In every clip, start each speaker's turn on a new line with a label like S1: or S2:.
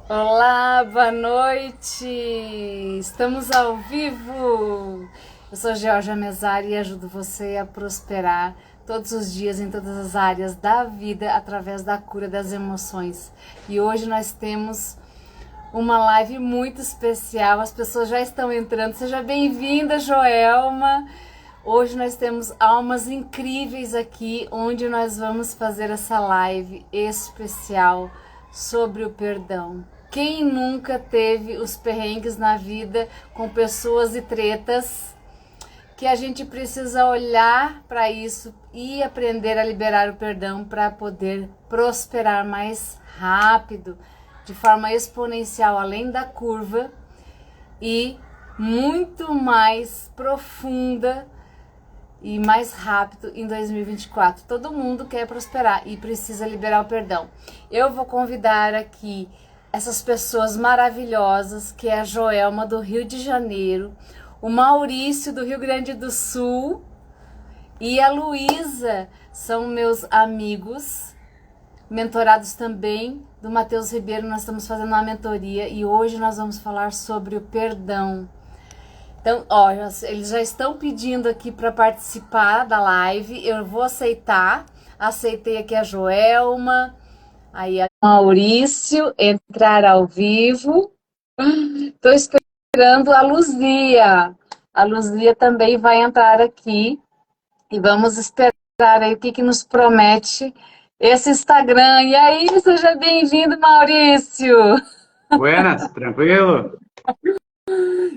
S1: Olá, boa noite! Estamos ao vivo! Eu sou Georgia Mesari e ajudo você a prosperar todos os dias em todas as áreas da vida através da cura das emoções. E hoje nós temos uma live muito especial, as pessoas já estão entrando. Seja bem-vinda, Joelma! Hoje nós temos almas incríveis aqui, onde nós vamos fazer essa live especial sobre o perdão. Quem nunca teve os perrengues na vida com pessoas e tretas que a gente precisa olhar para isso e aprender a liberar o perdão para poder prosperar mais rápido, de forma exponencial, além da curva e muito mais profunda e mais rápido em 2024. Todo mundo quer prosperar e precisa liberar o perdão. Eu vou convidar aqui essas pessoas maravilhosas, que é a Joelma do Rio de Janeiro, o Maurício do Rio Grande do Sul e a Luísa, são meus amigos, mentorados também do Matheus Ribeiro. Nós estamos fazendo uma mentoria e hoje nós vamos falar sobre o perdão. Então, ó, eles já estão pedindo aqui para participar da live. Eu vou aceitar. Aceitei aqui a Joelma, aí a Maurício entrar ao vivo. Estou esperando a Luzia. A Luzia também vai entrar aqui e vamos esperar aí o que nos promete esse Instagram. E aí, seja bem-vindo, Maurício.
S2: Buenas, tranquilo?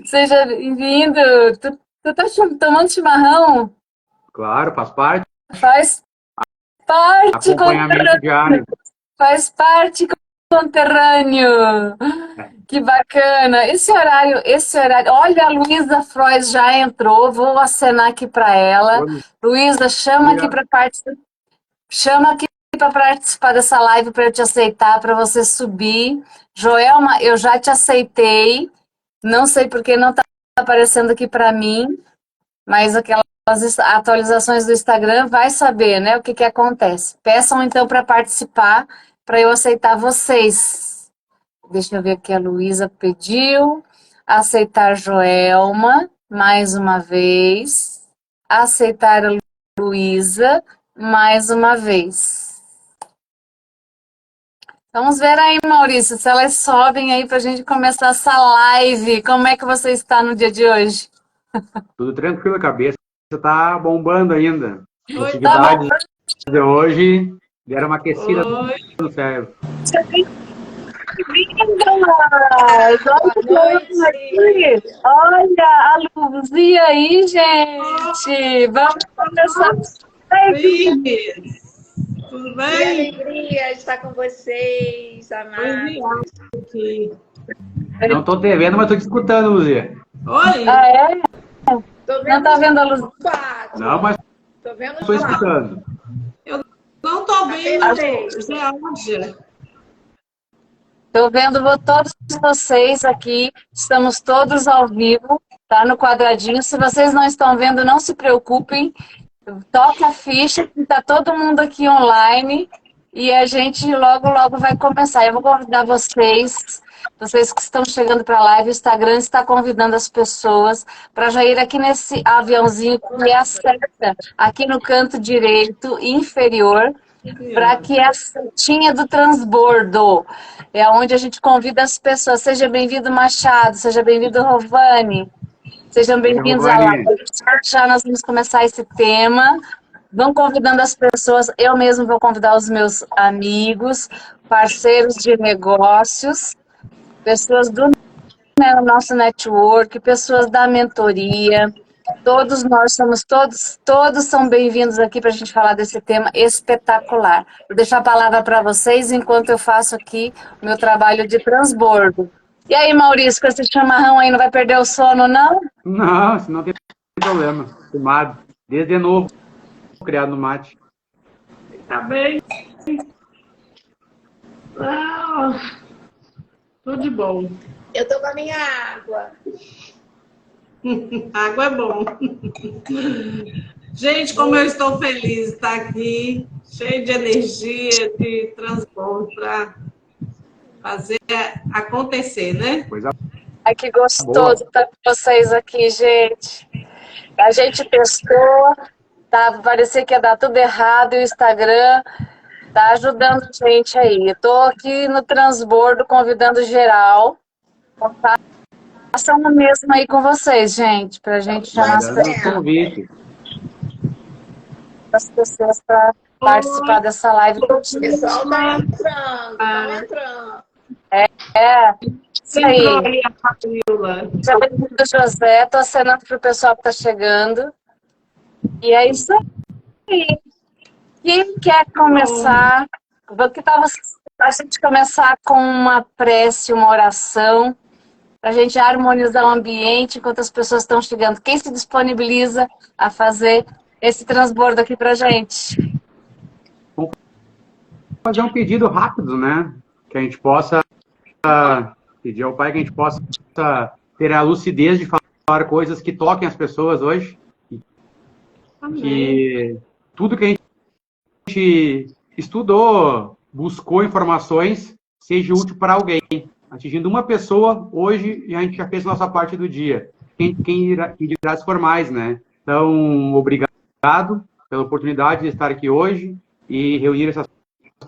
S1: Seja bem-vindo. Tu tá tomando chimarrão?
S2: Claro, faz parte.
S1: Faz parte,
S2: Acompanhamento diário.
S1: faz parte, conterrâneo. Que bacana. Esse horário. Olha, a Luísa Frois já entrou. Vou acenar aqui para ela.
S2: Bom
S1: Luísa,
S2: dia.
S1: chama aqui para participar dessa live para eu te aceitar, para você subir. Joelma, eu já te aceitei. Não sei porque não está aparecendo aqui para mim, mas aquelas atualizações do Instagram vai saber, né, o que acontece. Peçam então para participar, para eu aceitar vocês. Deixa eu ver aqui, a Luísa pediu. Aceitar Joelma, mais uma vez. Aceitar a Luísa, mais uma vez. Vamos ver aí, Maurício, se elas sobem aí para a gente começar essa live. Como é que você está no dia de hoje?
S2: Tudo tranquilo, a cabeça tá bombando ainda. As
S3: Oi,
S1: Tá bom.
S2: atividades de hoje deram uma aquecida
S3: oi,
S2: no cérebro.
S3: boa noite.
S1: Olha a Luzia aí, gente. Vamos começar.
S3: Cris, tudo
S4: Que
S3: bem?
S4: alegria estar com vocês,
S3: Vou
S4: amados.
S3: enviar aqui.
S2: Não tô te vendo, mas tô te escutando, Luzia.
S3: Oi,
S1: Ah, é?
S4: Tô
S1: Não
S4: vendo
S1: tá vendo a luz?
S4: os quatro.
S2: Não, mas
S4: Tô vendo os
S2: tô
S4: quatro.
S2: escutando.
S3: não tô vendo,
S4: Perfeito.
S3: Georgia.
S1: Tô vendo todos vocês aqui. Estamos todos ao vivo, tá no quadradinho. Se vocês não estão vendo, não se preocupem. Toca a ficha, que tá todo mundo aqui online. E a gente logo vai começar. Eu vou convidar vocês que estão chegando para a live, o Instagram está convidando as pessoas para já ir aqui nesse aviãozinho que é a seta, aqui no canto direito inferior, para que é a setinha do transbordo. É onde a gente convida as pessoas. Seja bem-vindo, Machado, seja bem-vindo, Rovani. Sejam bem-vindos à live.
S2: Giovanni,
S1: Já nós vamos começar esse tema. Vão convidando as pessoas, eu mesmo vou convidar os meus amigos, parceiros de negócios, pessoas do nosso network, pessoas da mentoria. Todos nós somos, todos são bem-vindos aqui para a gente falar desse tema espetacular. Vou deixar a palavra para vocês enquanto eu faço aqui o meu trabalho de transbordo. E aí, Maurício, com esse chamarrão aí, não vai perder o sono, não?
S2: não, isso não tem problema. Filmado. Desde novo, criado no mate.
S3: Tá bem? Ah, tudo de bom.
S4: Eu tô com a minha água.
S3: Água é bom. Gente, como eu estou feliz de estar aqui, cheio de energia, de transbordo para fazer acontecer, né?
S2: Coisa
S1: Ai, que gostoso estar com vocês aqui, gente. A gente testou, tá, parecia que ia dar tudo errado e o Instagram tá ajudando a gente aí. Eu tô aqui no transbordo convidando geral. Façam o mesmo aí com vocês, gente, pra gente chamar
S2: dando os convites.
S1: as pessoas para participar dessa live.
S4: O pessoal tá entrando, tá entrando.
S1: É, isso aí.
S3: Entrou aí a Fabiola.
S1: Já bem-vindo, José. Tô acenando pro pessoal que tá chegando. E é isso aí. Quem quer começar? Que tal a gente começar com uma prece, uma oração, para a gente harmonizar o ambiente enquanto as pessoas estão chegando? Quem se disponibiliza a fazer esse transbordo aqui para a gente?
S2: Vamos fazer um pedido rápido, né? Que a gente possa pedir ao Pai que a gente possa ter a lucidez de falar coisas que toquem as pessoas hoje.
S3: Amém.
S2: Que tudo que a gente estudou, buscou informações, seja útil para alguém. Atingindo uma pessoa, hoje a gente já fez a nossa parte do dia. Quem irá se for mais, né? Então, obrigado pela oportunidade de estar aqui hoje e reunir essas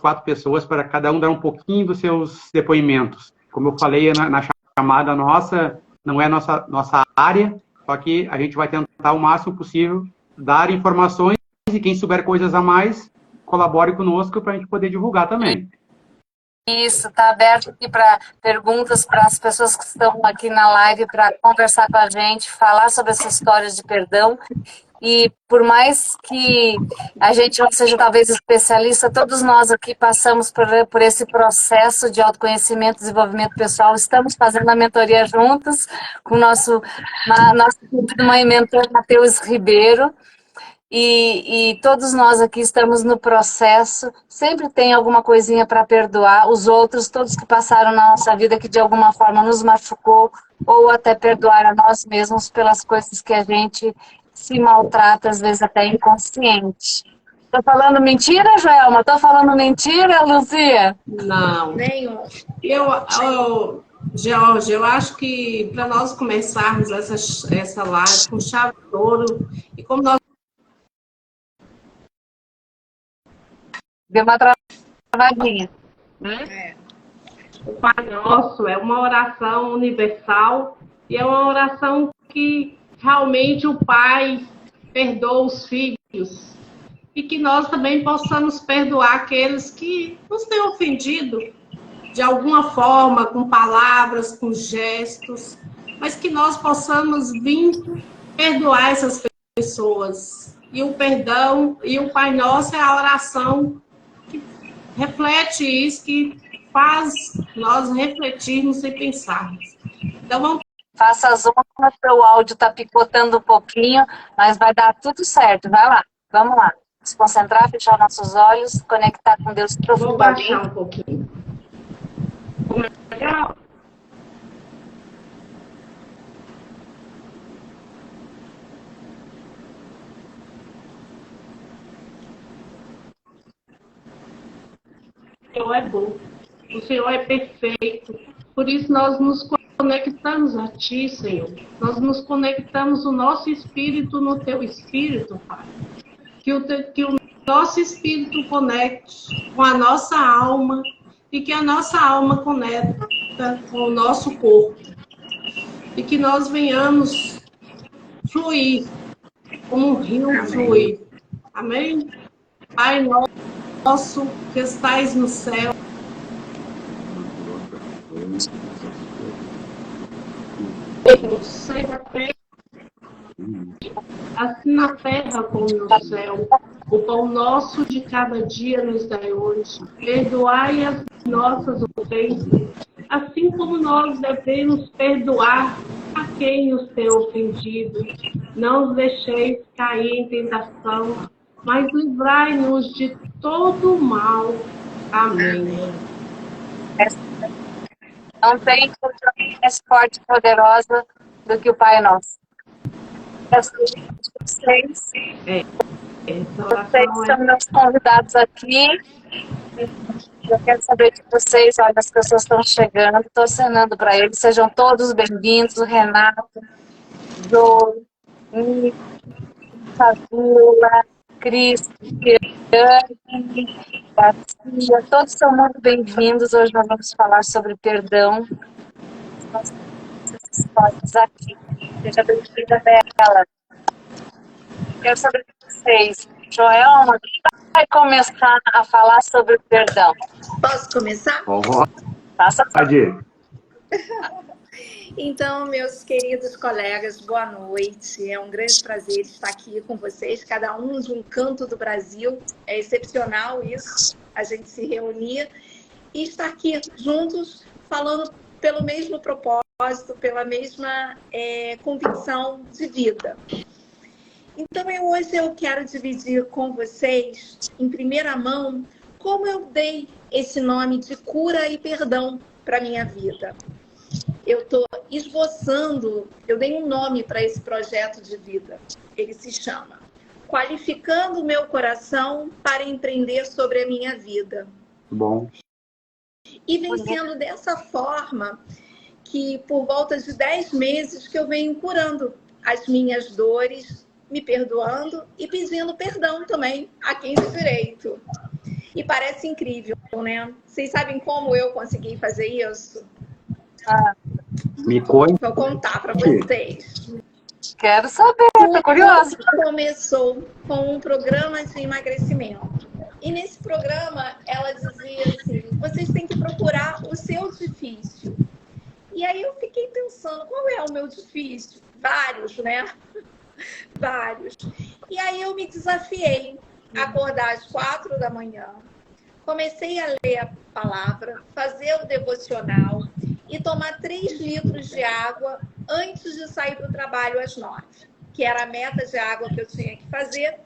S2: 4 pessoas para cada um dar um pouquinho dos seus depoimentos. Como eu falei na chamada nossa, não é nossa área, só que a gente vai tentar o máximo possível dar informações e quem souber coisas a mais, colabore conosco para a gente poder divulgar também.
S1: Isso, está aberto aqui para perguntas para as pessoas que estão aqui na live para conversar com a gente, falar sobre essas histórias de perdão. E por mais que a gente não seja talvez especialista, todos nós aqui passamos por esse processo de autoconhecimento, desenvolvimento pessoal. Estamos fazendo a mentoria juntos com o nosso mãe mentor Matheus Ribeiro. E todos nós aqui estamos no processo, sempre tem alguma coisinha para perdoar, os outros, todos que passaram na nossa vida que de alguma forma nos machucou, ou até perdoar a nós mesmos pelas coisas que a gente se maltrata, às vezes até inconsciente. Estou falando mentira, Joelma? Estou falando mentira, Luzia?
S3: Não.
S4: Nenhum.
S3: Georgia, eu acho que para nós começarmos essa live com chave de ouro, e como nós
S1: Deu uma travadinha.
S3: né? O Pai Nosso é uma oração universal e é uma oração que realmente o Pai perdoa os filhos e que nós também possamos perdoar aqueles que nos têm ofendido de alguma forma, com palavras, com gestos, mas que nós possamos vir perdoar essas pessoas. E o perdão e o Pai Nosso é a oração que reflete isso, que faz nós refletirmos e pensarmos. Então, vamos...
S1: Faça as ondas, o áudio está picotando um pouquinho, mas vai dar tudo certo. Vai lá, vamos lá. Se concentrar, fechar nossos olhos, conectar com Deus profundamente.
S3: Vou baixar um pouquinho. Legal. O Senhor é bom, o Senhor é perfeito, por isso nós nos conectamos a Ti, Senhor. Nós nos conectamos o nosso espírito no Teu espírito, Pai. Que o nosso espírito conecte com a nossa alma e que a nossa alma conecta com o nosso corpo. E que nós venhamos fluir como um rio flui. Amém? Pai nosso que estais no céu, seja feito assim na terra como no céu. O pão nosso de cada dia nos dai hoje. Perdoai as nossas ofensas, assim como nós devemos perdoar a quem nos tem ofendido. Não os deixeis cair em tentação, mas livrai-nos de todo o mal. Amém.
S1: Não tem coisa mais forte e poderosa do que o Pai Nosso. Vocês são meus convidados aqui. Eu quero saber de vocês, olha, as pessoas estão chegando, estou acenando para eles, sejam todos bem-vindos, o Renato, Joe, Nico, Fabiola, Cris, Cristiane, Garcia, todos são muito bem-vindos. Hoje nós vamos falar sobre perdão. Nossas histórias aqui. Seja bem-vinda, Bela. Quero saber de vocês. Joelma, quem vai começar a falar sobre o perdão?
S4: Posso começar?
S1: Faça
S2: Pode.
S4: Então, meus queridos colegas, boa noite. É um grande prazer estar aqui com vocês, cada um de um canto do Brasil. É excepcional isso, a gente se reunir e estar aqui juntos, falando pelo mesmo propósito, pela mesma convicção de vida. Então, hoje eu quero dividir com vocês, em primeira mão, como eu dei esse nome de cura e perdão para a minha vida. Eu estou esboçando, eu dei um nome para esse projeto de vida. Ele se chama Qualificando o Meu Coração para Empreender sobre a Minha Vida.
S2: Bom.
S4: E vem sendo dessa forma que, por volta de 10 meses, que eu venho curando as minhas dores, me perdoando e pedindo perdão também a quem de direito. E parece incrível, né? Vocês sabem como eu consegui fazer isso?
S2: Me conte.
S4: Vou contar para vocês.
S1: Quero saber, estou curiosa.
S4: Começou com um programa de emagrecimento. E nesse programa, ela dizia assim, vocês têm que procurar o seu difícil. E aí eu fiquei pensando, qual é o meu difícil? Vários, né? Vários. E aí eu me desafiei a acordar às 4 da manhã. Comecei a ler a palavra, fazer o devocional e tomar 3 litros de água antes de sair para o trabalho às 9, que era a meta de água que eu tinha que fazer.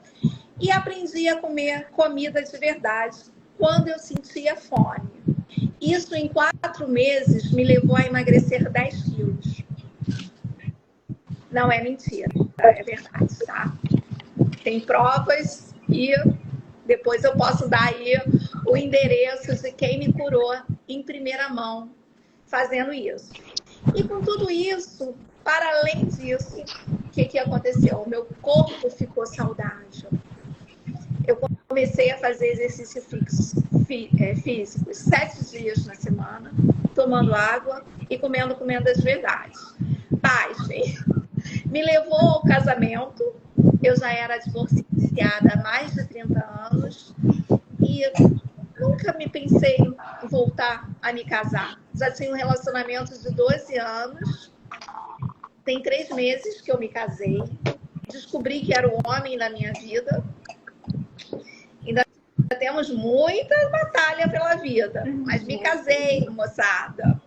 S4: E aprendi a comer comida de verdade quando eu sentia fome. Isso em 4 meses me levou a emagrecer 10 quilos. Não é mentira, é verdade, tá? Tem provas e depois eu posso dar aí o endereço de quem me curou em primeira mão fazendo isso. E com tudo isso, para além disso, o que aconteceu? O meu corpo ficou saudável. Eu comecei a fazer exercício físico 7 dias na semana, tomando água e comendo de verdade. Pasmem, me levou ao casamento. Eu já era divorciada há mais de 30 anos e nunca me pensei em voltar a me casar. Já tinha um relacionamento de 12 anos. Tem 3 meses que eu me casei. Descobri que era o homem da minha vida. Ainda temos muita batalha pela vida. Mas me casei, moçada.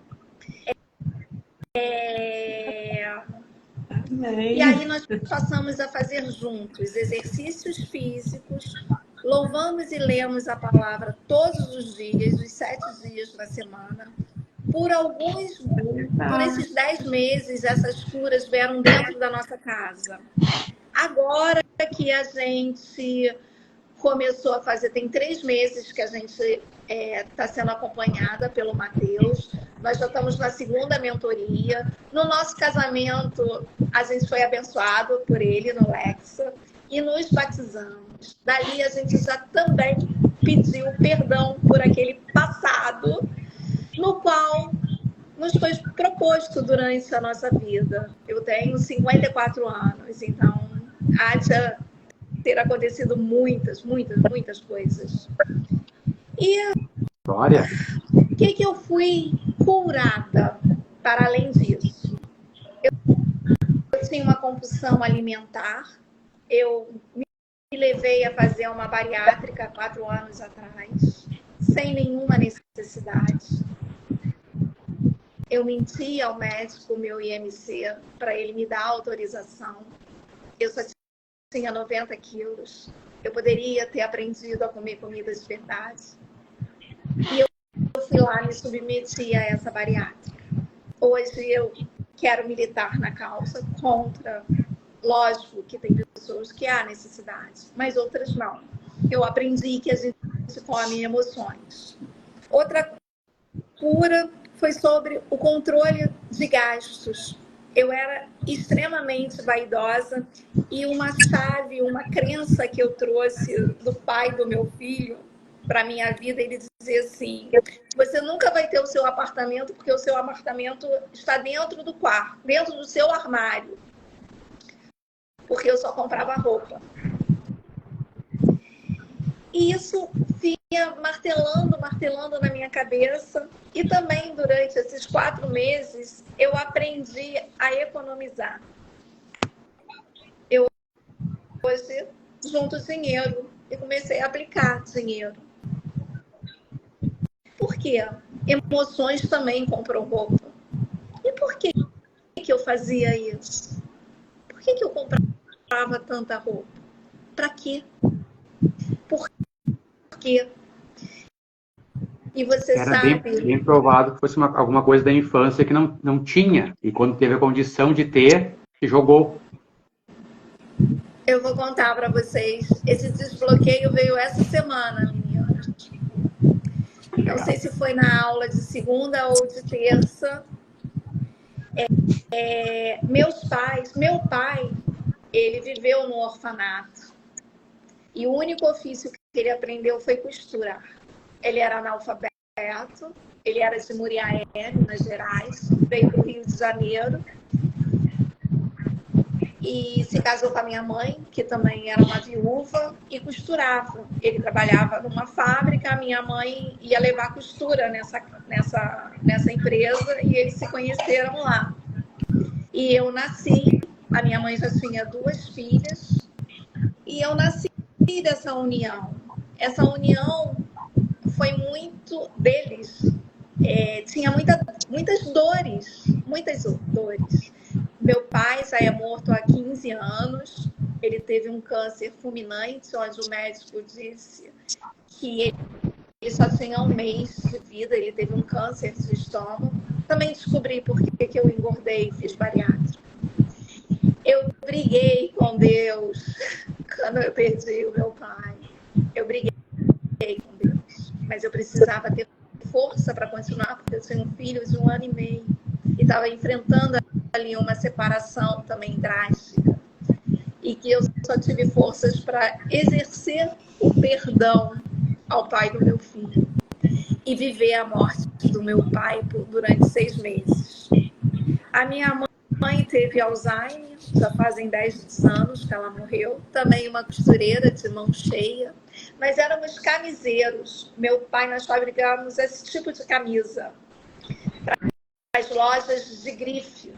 S4: E aí nós passamos a fazer juntos exercícios físicos, louvamos e lemos a palavra todos os dias, os 7 dias da semana. Por esses 10 meses, essas curas vieram dentro da nossa casa. Agora que a gente começou a fazer, tem 3 meses que a gente está sendo acompanhada pelo Matheus. Nós já estamos na 2ª mentoria. No nosso casamento, a gente foi abençoado por ele no Lexa e nos batizamos. Dali, a gente já também pediu perdão por aquele passado no qual nos foi proposto durante a nossa vida. Eu tenho 54 anos, então há de ter acontecido muitas coisas. E
S2: Glória.
S4: o que eu fui curada para além disso? Eu tinha uma compulsão alimentar, eu me levei a fazer uma bariátrica 4 anos atrás, sem nenhuma necessidade. Eu menti ao médico, meu IMC, para ele me dar autorização. Eu só tinha 90 quilos. Eu poderia ter aprendido a comer comida de verdade. E eu fui lá e me submeti a essa bariátrica. Hoje eu quero militar na causa contra. Lógico que tem pessoas que há necessidade, mas outras não. Eu aprendi que a gente come emoções. Outra cura foi sobre o controle de gastos. Eu era extremamente vaidosa e uma chave, uma crença que eu trouxe do pai do meu filho para minha vida, ele dizia assim: você nunca vai ter o seu apartamento porque o seu apartamento está dentro do quarto, dentro do seu armário, porque eu só comprava roupa. E isso vinha martelando na minha cabeça. E também, durante esses 4 meses, eu aprendi a economizar. Eu hoje junto dinheiro e comecei a aplicar dinheiro. Por quê? Emoções também compram roupa. E por que eu fazia isso? Por que eu comprava tanta roupa? Para quê? Por quê? E você
S2: Era
S4: sabe...
S2: bem provado que fosse alguma coisa da infância que não tinha. E quando teve a condição de ter, jogou.
S4: Eu vou contar para vocês. Esse desbloqueio veio essa semana, meninas. Não sei se foi na aula de segunda ou de terça. Meu pai, ele viveu no orfanato. E o único ofício que ele aprendeu foi costurar. Ele era analfabeto, ele era de Muriaé, Minas Gerais, veio para o Rio de Janeiro e se casou com a minha mãe, que também era uma viúva, e costurava. Ele trabalhava numa fábrica, a minha mãe ia levar costura nessa empresa e eles se conheceram lá. E eu nasci, a minha mãe já tinha 2 filhas, e eu nasci dessa união. Essa união foi muito deles. Tinha muitas dores. Meu pai já é morto há 15 anos. Ele teve um câncer fulminante, onde o médico disse que ele só tinha 1 mês de vida. Ele teve um câncer de estômago. Também descobri por que eu engordei e fiz bariátrica. Eu briguei com Deus quando eu perdi o meu pai. Eu briguei com Deus, mas eu precisava ter força para continuar, porque eu tinha um filho de 1 ano e meio e estava enfrentando ali uma separação também drástica, e que eu só tive forças para exercer o perdão ao pai do meu filho e viver a morte do meu pai durante 6 meses. A minha mãe teve Alzheimer, já fazem 10 anos que ela morreu, também uma costureira de mão cheia, mas éramos camiseiros. Meu pai, nós fabricávamos esse tipo de camisa para as lojas de grife.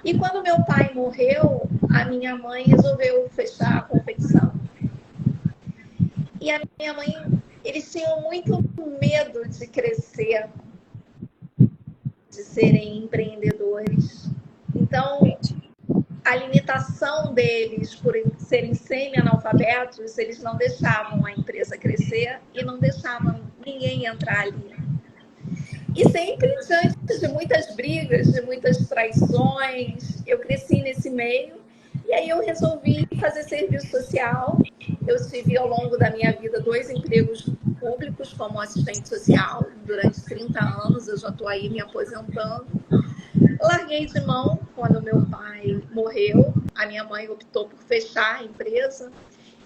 S4: E quando meu pai morreu, a minha mãe resolveu fechar a confecção. E a minha mãe, eles tinham muito medo de crescer, de serem empreendedores. Então, a limitação deles por serem semi-analfabetos, eles não deixavam a empresa crescer e não deixavam ninguém entrar ali. E sempre diante de muitas brigas, de muitas traições, eu cresci nesse meio e aí eu resolvi fazer serviço social. Eu tive ao longo da minha vida 2 empregos públicos como assistente social durante 30 anos, eu já estou aí me aposentando. Larguei de mão quando meu pai morreu, a minha mãe optou por fechar a empresa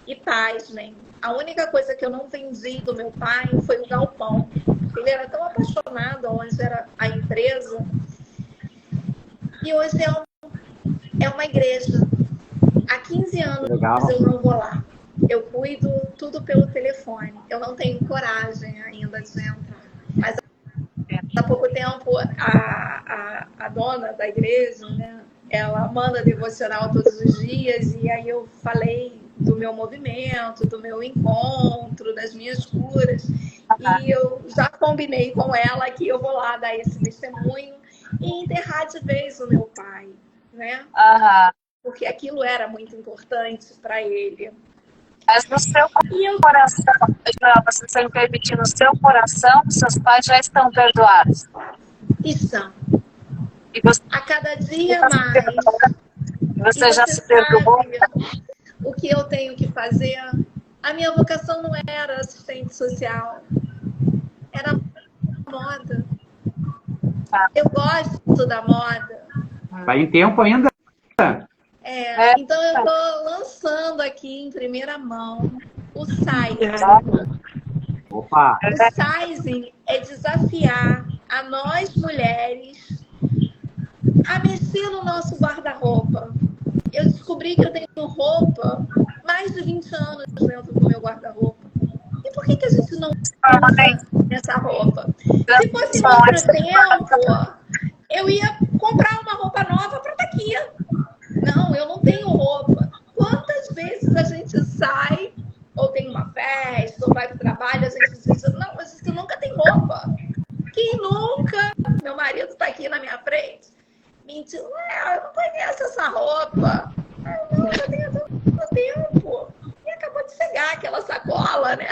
S4: e pasmem, a única coisa que eu não vendi do meu pai foi o galpão. Ele era tão apaixonado onde era a empresa e hoje é uma igreja. Há 15 anos
S2: Legal.
S4: Eu não vou lá. Eu cuido tudo pelo telefone. Eu não tenho coragem ainda de entrar. Mas há pouco tempo a dona da igreja, né, ela manda devocional todos os dias e aí eu falei do meu movimento, do meu encontro, das minhas curas. E eu já combinei com ela que eu vou lá dar esse testemunho e enterrar de vez o meu pai, né? Porque aquilo era muito importante para ele.
S5: Mas no seu coração, você sem permitir, no seu coração, seus pais já estão perdoados.
S4: Estão.
S5: E você,
S4: a cada dia mais.
S5: Você já se perdoou?
S4: O que eu tenho que fazer A minha vocação não era assistente social, era moda. Eu gosto da moda.
S2: Tá em tempo ainda?
S4: Então eu estou lançando aqui em primeira mão o sizing.
S2: Opa!
S4: O sizing é desafiar a nós mulheres a mexer no nosso guarda-roupa. Eu descobri que eu tenho roupa mais de 20 anos dentro do meu guarda-roupa. E por que a gente não usa essa roupa? Se fosse em outro tempo, eu ia comprar uma roupa nova para estar aqui. Não, eu não tenho roupa. Quantas vezes a gente sai, ou tem uma festa, ou vai para o trabalho, a gente diz, não, mas você nunca tem roupa. Quem nunca? Meu marido está aqui na minha frente. Mentira, eu não conheço essa roupa. Não, já tenho tanto tempo. E acabou de chegar aquela sacola, né?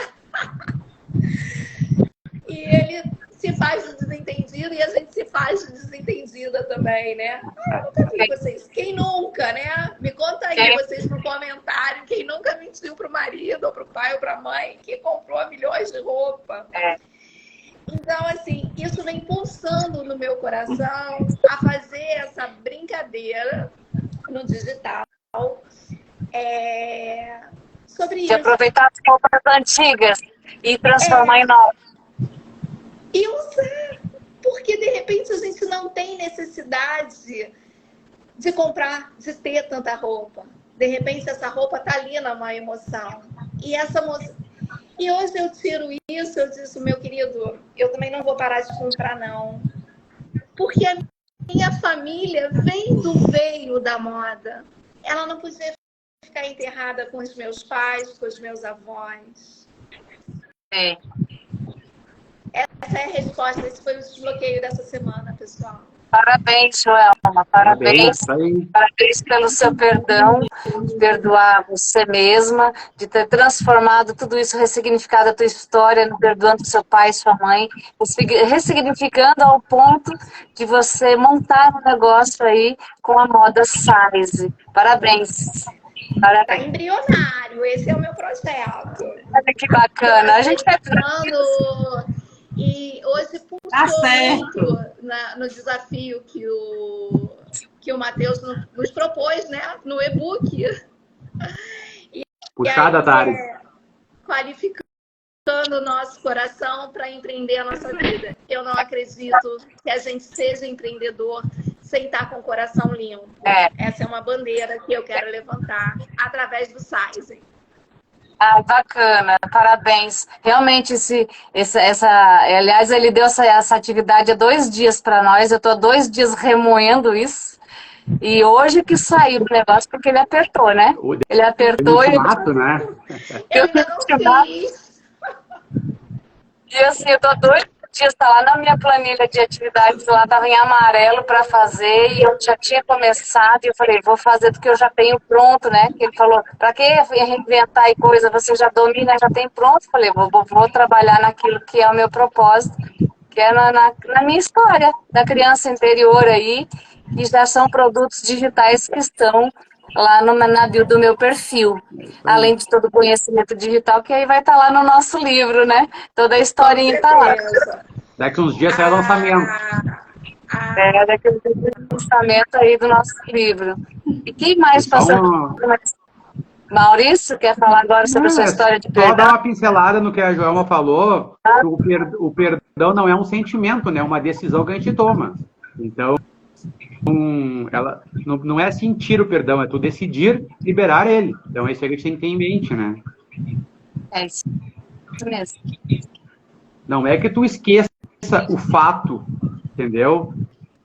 S4: E ele se faz de desentendido e a gente se faz de desentendida também, né? Eu nunca vi vocês. Quem nunca, né? Me conta aí vocês no comentário. Quem nunca mentiu pro marido, ou pro pai, ou pra mãe, que comprou milhões de roupa. Então, assim, isso vem pulsando no meu coração a fazer essa brincadeira no digital sobre isso.
S5: De aproveitar as roupas antigas e transformar em novas.
S4: E usar, porque de repente a gente não tem necessidade de comprar, de ter tanta roupa. De repente essa roupa tá ali numa emoção. E hoje eu tiro isso, eu disse, meu querido, eu também não vou parar de comprar, não. Porque a minha família veio da moda. Ela não podia ficar enterrada com os meus pais, com os meus avós. Essa é a resposta, esse foi o desbloqueio dessa semana, pessoal.
S5: Parabéns, Joelma. Parabéns pelo seu perdão, de perdoar você mesma, de ter transformado tudo isso, ressignificado a tua história, perdoando seu pai e sua mãe, ressignificando ao ponto de você montar um negócio aí com a moda size. Parabéns.
S4: Tá embrionário, esse é o meu projeto.
S5: Olha que bacana. A gente vai
S4: e hoje pulsou muito no desafio que o Matheus nos propôs, né? No e-book.
S2: Puxada, Tari.
S4: Qualificando o nosso coração para empreender a nossa vida. Eu não acredito que a gente seja empreendedor sem estar com o coração limpo. Essa é uma bandeira que eu quero levantar através do sizing.
S5: Bacana, parabéns. Realmente, aliás, ele deu essa atividade há 2 dias para nós. Eu estou 2 dias remoendo isso. E hoje que saiu o negócio, porque ele apertou, né? Ele apertou e...
S2: né?
S4: Eu ainda não fiz.
S5: E assim, eu tô 2 dias, tá lá na minha planilha de atividades, lá tava em amarelo para fazer, e eu já tinha começado, e eu falei, vou fazer do que eu já tenho pronto, né? Que ele falou, para que reinventar e coisa, você já domina, já tem pronto. Eu falei, vou trabalhar naquilo que é o meu propósito, que é na minha história, da criança interior aí, e já são produtos digitais que estão lá na bio do meu perfil. Além de todo o conhecimento digital, que aí vai estar lá no nosso livro, né? Toda a historinha está lá.
S2: Daqui uns dias sai o lançamento.
S5: Daqui uns dias o lançamento aí do nosso livro. E quem mais passou? Maurício, quer falar agora sobre a sua história de perdão?
S2: Só dar uma pincelada no que a Joelma falou, que o perdão não é um sentimento, né? É uma decisão que a gente toma. Então, ela não é sentir o perdão, é tu decidir liberar ele. Então, isso aí que a gente tem que ter em mente, né?
S5: É isso mesmo.
S2: Não é que tu esqueça o fato, entendeu?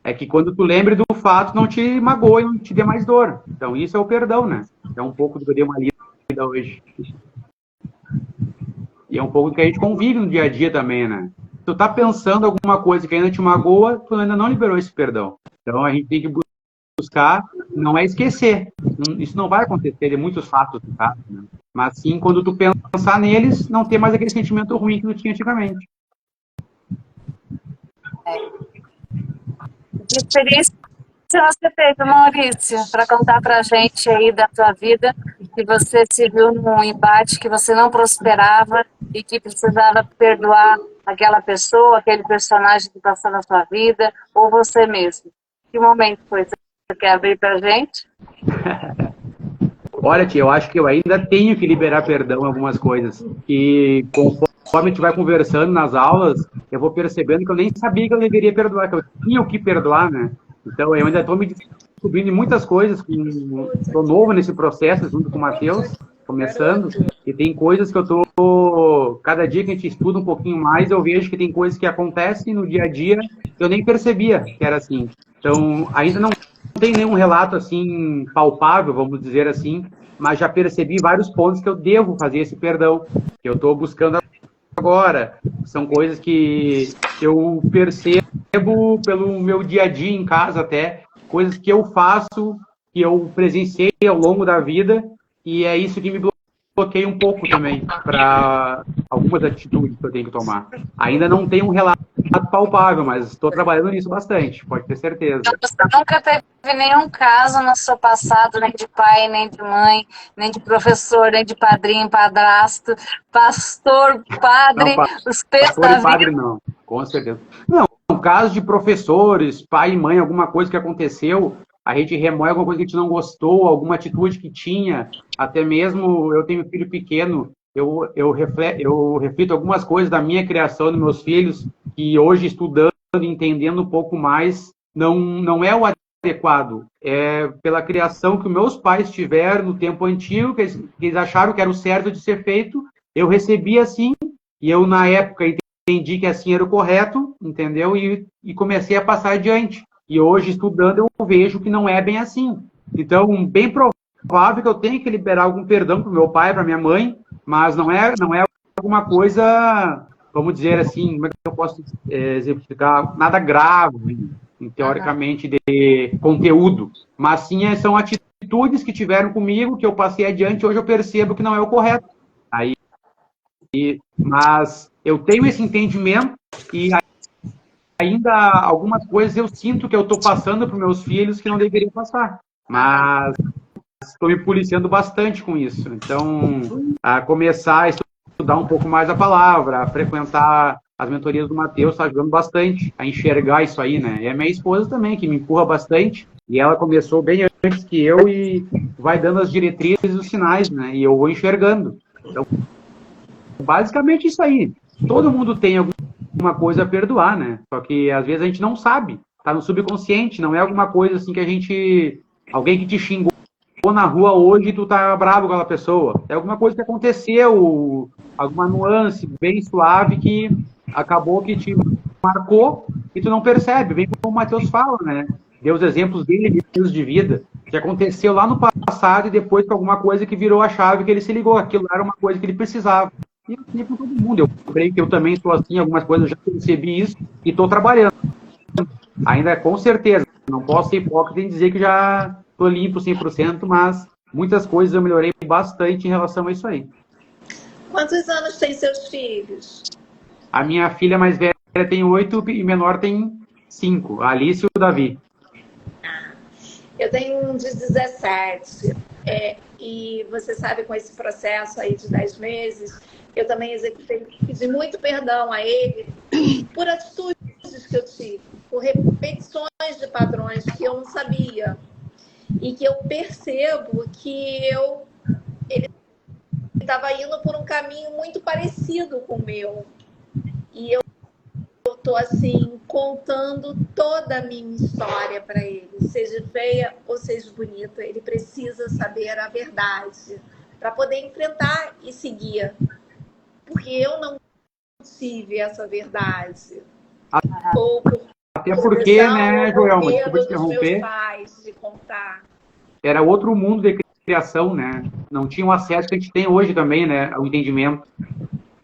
S2: É que quando tu lembre do fato, não te magoe, não te dê mais dor. Então, isso é o perdão, né? É um pouco do que eu dei uma lida hoje. E é um pouco do que a gente convive no dia a dia também, né? Tu tá pensando alguma coisa que ainda te magoa, tu ainda não liberou esse perdão. Então, a gente tem que buscar, não é esquecer. Isso não vai acontecer, de muitos fatos, tá? Mas sim, quando tu pensar neles, não ter mais aquele sentimento ruim que tu tinha antigamente.
S5: Que experiência você teve, Maurício, para contar pra gente aí da tua vida que você se viu num embate que você não prosperava e que precisava perdoar aquela pessoa, aquele personagem que passou na sua vida, ou você mesmo? Que momento foi? Você quer abrir pra gente?
S2: Olha, tia, eu acho que eu ainda tenho que liberar perdão em algumas coisas. E conforme a gente vai conversando nas aulas, eu vou percebendo que eu nem sabia que eu deveria perdoar, que eu tinha o que perdoar, né? Então, eu ainda estou me descobrindo em muitas coisas. Estou novo nesse processo, junto com o Matheus, começando. E tem coisas que eu estou... Cada dia que a gente estuda um pouquinho mais, eu vejo que tem coisas que acontecem no dia a dia que eu nem percebia que era assim. Então, ainda não tem nenhum relato assim palpável, vamos dizer assim, mas já percebi vários pontos que eu devo fazer esse perdão, que eu estou buscando agora. São coisas que eu percebo pelo meu dia a dia em casa até, coisas que eu faço, que eu presenciei ao longo da vida, e é isso que me bloqueia um pouco também para algumas atitudes que eu tenho que tomar. Ainda não tem um relato palpável, mas estou trabalhando nisso bastante, pode ter certeza.
S5: Você nunca teve nenhum caso no seu passado, nem de pai, nem de mãe, nem de professor, nem de padrinho, padrasto, pastor, padre,
S2: Não,
S5: os peixes
S2: pastor
S5: da
S2: e padre
S5: vida?
S2: não, com certeza. Não, no caso de professores, pai e mãe, alguma coisa que aconteceu, a gente remoe alguma coisa que a gente não gostou, alguma atitude que tinha, até mesmo eu tenho um filho pequeno, eu reflito algumas coisas da minha criação, dos meus filhos, que hoje estudando, entendendo um pouco mais, não é o adequado. É pela criação que os meus pais tiveram no tempo antigo, que eles acharam que era o certo de ser feito, eu recebi assim, e eu na época entendi que assim era o correto, entendeu? E comecei a passar adiante. E hoje, estudando, eu vejo que não é bem assim. Então, bem provável que eu tenha que liberar algum perdão para o meu pai, para minha mãe, mas não é alguma coisa, vamos dizer assim, como é que eu posso exemplificar? Nada grave, teoricamente, de conteúdo. Mas sim, são atitudes que tiveram comigo, que eu passei adiante, hoje eu percebo que não é o correto. Mas eu tenho esse entendimento e ainda algumas coisas eu sinto que eu estou passando para os meus filhos que não deveria passar. Mas estou me policiando bastante com isso. Então, a começar a estudar um pouco mais a palavra, a frequentar as mentorias do Matheus, está ajudando bastante a enxergar isso aí, né? E a minha esposa também, que me empurra bastante. E ela começou bem antes que eu e vai dando as diretrizes e os sinais, né? E eu vou enxergando. Então, basicamente isso aí. Todo mundo tem alguma coisa a perdoar, né? Só que às vezes a gente não sabe. Tá no subconsciente, não é alguma coisa assim que a gente... Alguém que te xingou na rua hoje e tu tá bravo com aquela pessoa. É alguma coisa que aconteceu, alguma nuance bem suave que acabou que te marcou e tu não percebe. Bem como o Matheus fala, né? Deu os exemplos dele, de vida, que aconteceu lá no passado e depois com alguma coisa que virou a chave que ele se ligou. Aquilo era uma coisa que ele precisava. E assim com todo mundo. Eu creio que eu também estou assim, algumas coisas eu já percebi isso e estou trabalhando. Ainda com certeza. Não posso ser hipócrita em dizer que já estou limpo 100%, mas muitas coisas eu melhorei bastante em relação a isso aí.
S4: Quantos anos têm seus filhos?
S2: A minha filha mais velha tem 8 e menor tem 5. A Alice e o Davi.
S4: Eu tenho um de 17. E você sabe, com esse processo aí de 10 meses, eu também pedi muito perdão a ele por atitudes que eu tive, por repetições de padrões que eu não sabia. E que eu percebo que ele estava indo por um caminho muito parecido com o meu. E eu estou, assim, contando toda a minha história para ele. Seja feia ou seja bonita, ele precisa saber a verdade para poder enfrentar e seguir. Porque eu não tive essa verdade. Ou
S2: até porque, né, Joelma, desculpa te interromper,
S4: meus pais de contar.
S2: Era outro mundo de criação, né? Não tinha o acesso que a gente tem hoje também, né, ao entendimento.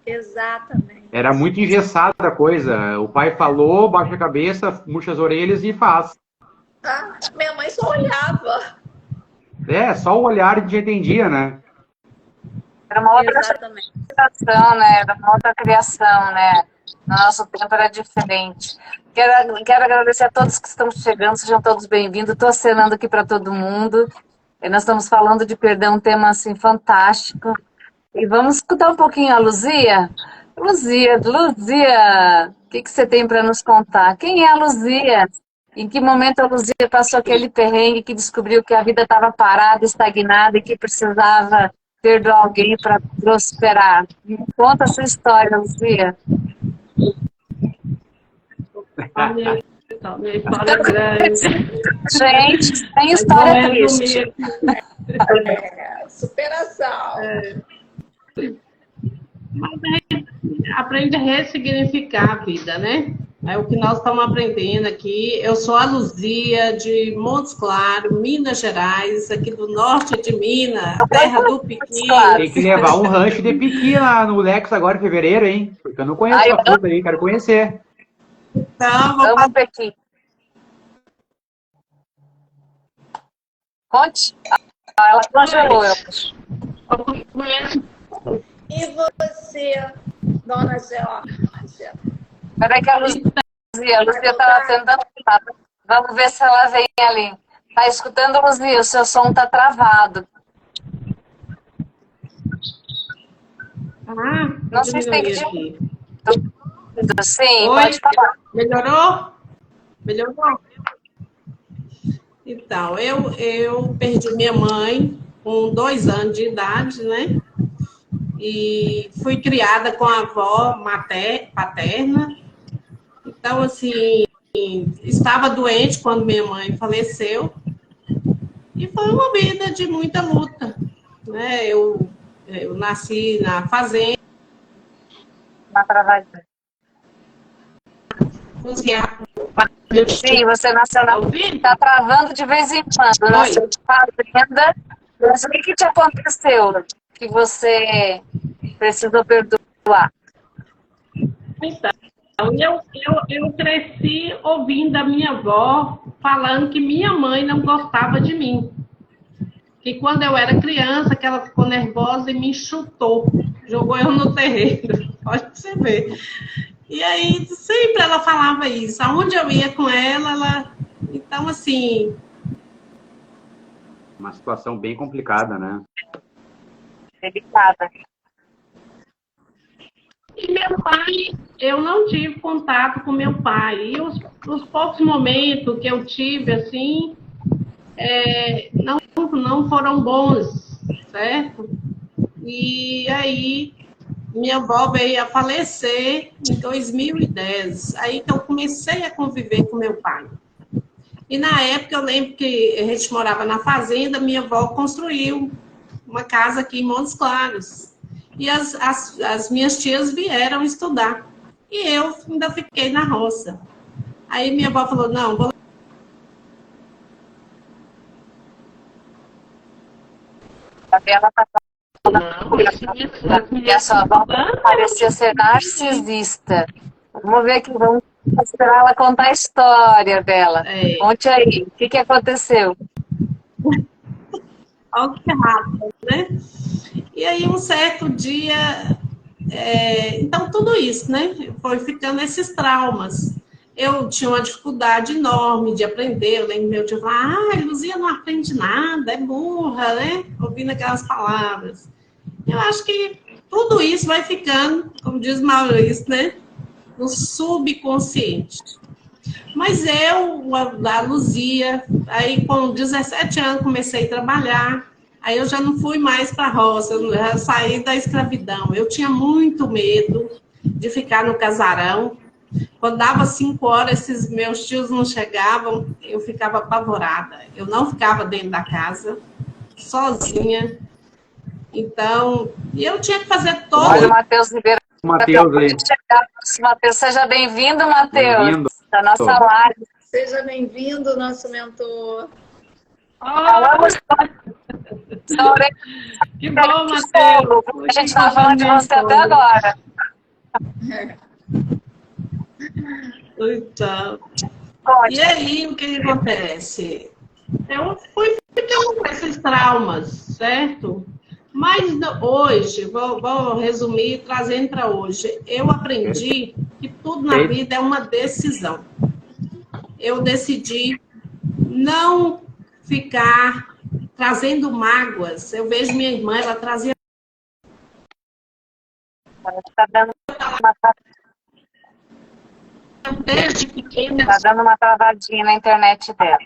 S4: Exatamente.
S2: Era muito engessada a coisa. O pai falou, baixa a cabeça, murcha as orelhas e faz.
S4: Minha mãe só olhava.
S2: Só o olhar a gente entendia, né?
S5: Era uma outra criação, né? Era uma outra criação, né? No nosso tempo era diferente. Quero agradecer a todos que estão chegando, sejam todos bem-vindos. Estou acenando aqui para todo mundo. E nós estamos falando de perdão, um tema assim fantástico. E vamos escutar um pouquinho a Luzia. Luzia, o que você tem para nos contar? Quem é a Luzia? Em que momento a Luzia passou aquele perrengue que descobriu que a vida estava parada, estagnada e que precisava perdoar alguém para prosperar? Me conta a sua história, Luzia.
S3: Minha história é grande.
S5: Gente, tem história triste.
S4: Superação.
S3: Mas a gente aprende a ressignificar a vida, né? É o que nós estamos aprendendo aqui. Eu sou a Luzia, de Montes Claros, Minas Gerais, aqui do norte de Minas, terra do piqui.
S2: Tem que levar um rancho de piqui lá no Lex agora em fevereiro, hein? Porque eu não conheço a fruta aí, quero conhecer.
S3: Então,
S5: Amo Pequi. Conte. Ela congelou, eu acho.
S4: E você, dona Georgia?
S5: Peraí que a Luzia estava tentando falar. Vamos ver se ela vem ali. Tá escutando, Luzia? O seu som tá travado. Não sei se tem que
S3: aqui.
S5: Sim,
S3: Oi?
S5: pode falar.
S3: Melhorou? Melhorou? Então, eu perdi minha mãe com 2 anos de idade, né? E fui criada com a avó paterna. Então, assim, estava doente quando minha mãe faleceu. E foi uma vida de muita luta, né? Eu nasci na fazenda.
S5: Tá travado. Sim, você nasceu na fazenda. Tá travando de vez em quando. Nasceu de fazenda. Mas o que te aconteceu que você precisou perdoar?
S3: Então, eu cresci ouvindo a minha avó falando que minha mãe não gostava de mim. Que quando eu era criança, que ela ficou nervosa e me chutou. Jogou eu no terreiro. Pode você ver. E aí, sempre ela falava isso. Aonde eu ia com ela... Então, assim...
S2: Uma situação bem complicada, né?
S5: Delicada.
S3: E meu pai, eu não tive contato com meu pai. E os poucos momentos que eu tive, assim, não foram bons, certo? E aí, minha avó veio a falecer em 2010. Aí que eu comecei a conviver com meu pai. E na época, eu lembro que a gente morava na fazenda, minha avó construiu uma casa aqui em Montes Claros. E as minhas tias vieram estudar. E eu ainda fiquei na roça. Aí minha avó falou, não, vou...
S5: Ela tá e a sua avó parecia ser narcisista. Vamos ver aqui, vamos esperar ela contar a história dela. Conte aí, o que aconteceu?
S3: Olha que rápido, né? E aí, um certo dia... Então, tudo isso, né? Foi ficando esses traumas. Eu tinha uma dificuldade enorme de aprender. Eu lembro meu tio falar, Luzia não aprende nada, é burra, né? Ouvindo aquelas palavras. Eu acho que tudo isso vai ficando, como diz Maurício, né? No subconsciente. Mas a Luzia, aí com 17 anos comecei a trabalhar, aí eu já não fui mais para a roça, eu já saí da escravidão. Eu tinha muito medo de ficar no casarão. Quando dava 5 horas, esses meus tios não chegavam, eu ficava apavorada. Eu não ficava dentro da casa, sozinha. Então, e eu tinha que fazer todo...
S5: Olha o Matheus Ribeiro.
S2: Matheus aí.
S5: Matheus, seja bem-vindo, Matheus.
S2: Bem-vindo.
S5: Da nossa live.
S4: Seja bem-vindo, nosso mentor.
S3: Que bom, Matheus.
S5: A gente estava falando de você até agora.
S3: Então, e aí, o que acontece? Eu fui ficando com esses traumas, certo? Mas hoje, vou resumir, trazendo para hoje, eu aprendi que tudo na vida é uma decisão. Eu decidi não ficar trazendo mágoas. Eu vejo minha irmã, ela trazia.
S5: Tá dando uma,
S3: Desde pequena.
S5: tá dando uma travadinha na internet dela.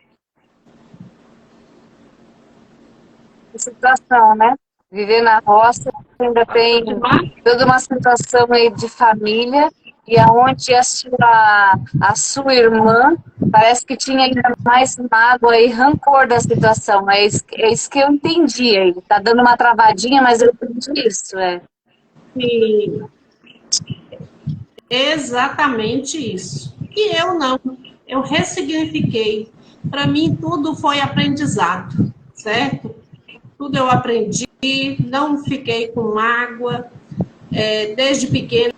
S5: Que situação, né? Viver na roça ainda tem toda uma situação aí de família e aonde a sua irmã parece que tinha ainda mais mágoa e rancor da situação. É isso que eu entendi aí. Tá dando uma travadinha, mas eu entendi isso,
S3: Sim, exatamente isso. E eu não. Eu ressignifiquei. Para mim, tudo foi aprendizado, certo? Tudo eu aprendi, não fiquei com mágoa. Desde pequena.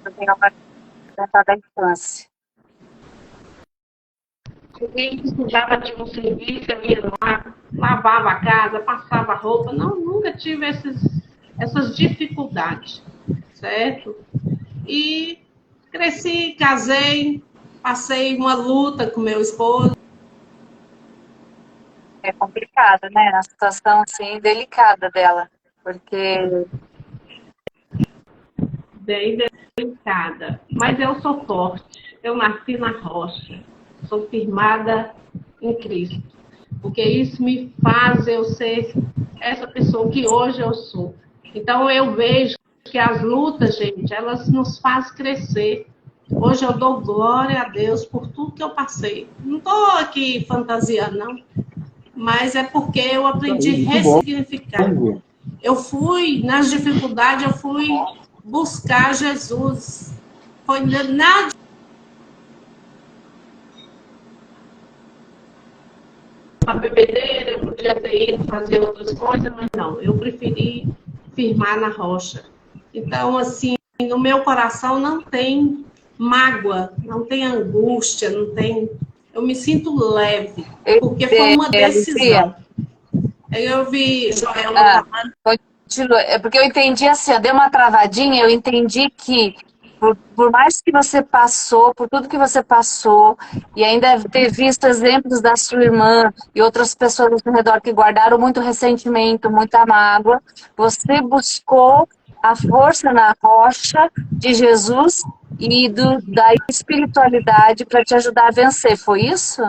S5: Eu tenho uma pergunta da infância.
S3: Alguém precisava de um serviço, eu ia lá, lavava a casa, passava roupa. Não, nunca tive essas dificuldades, certo? E cresci, casei, passei uma luta com meu esposo.
S5: É complicado, né? A situação, assim, delicada dela. Porque
S3: Bem delicada. Mas eu sou forte. Eu nasci na rocha. Sou firmada em Cristo. Porque isso me faz eu ser essa pessoa que hoje eu sou. Então eu vejo que as lutas, gente, elas nos fazem crescer. Hoje eu dou glória a Deus por tudo que eu passei. Não estou aqui fantasiando, não. Mas é porque eu aprendi a ressignificar. Eu fui, nas dificuldades, eu fui buscar Jesus. Foi nada. Para bebedeira, eu podia ter ido fazer outras coisas, mas não. Eu preferi firmar na rocha. Então, assim, no meu coração não tem mágoa, não tem angústia, não tem... Eu me sinto leve, porque foi uma decisão. Eu vi Joel falando.
S5: Continua. É porque eu entendi assim, ó, deu uma travadinha, eu entendi que por mais que você passou, por tudo que você passou, e ainda deve ter visto exemplos da sua irmã e outras pessoas ao seu redor que guardaram muito ressentimento, muita mágoa, você buscou a força na rocha de Jesus e da espiritualidade para te ajudar a vencer, foi isso?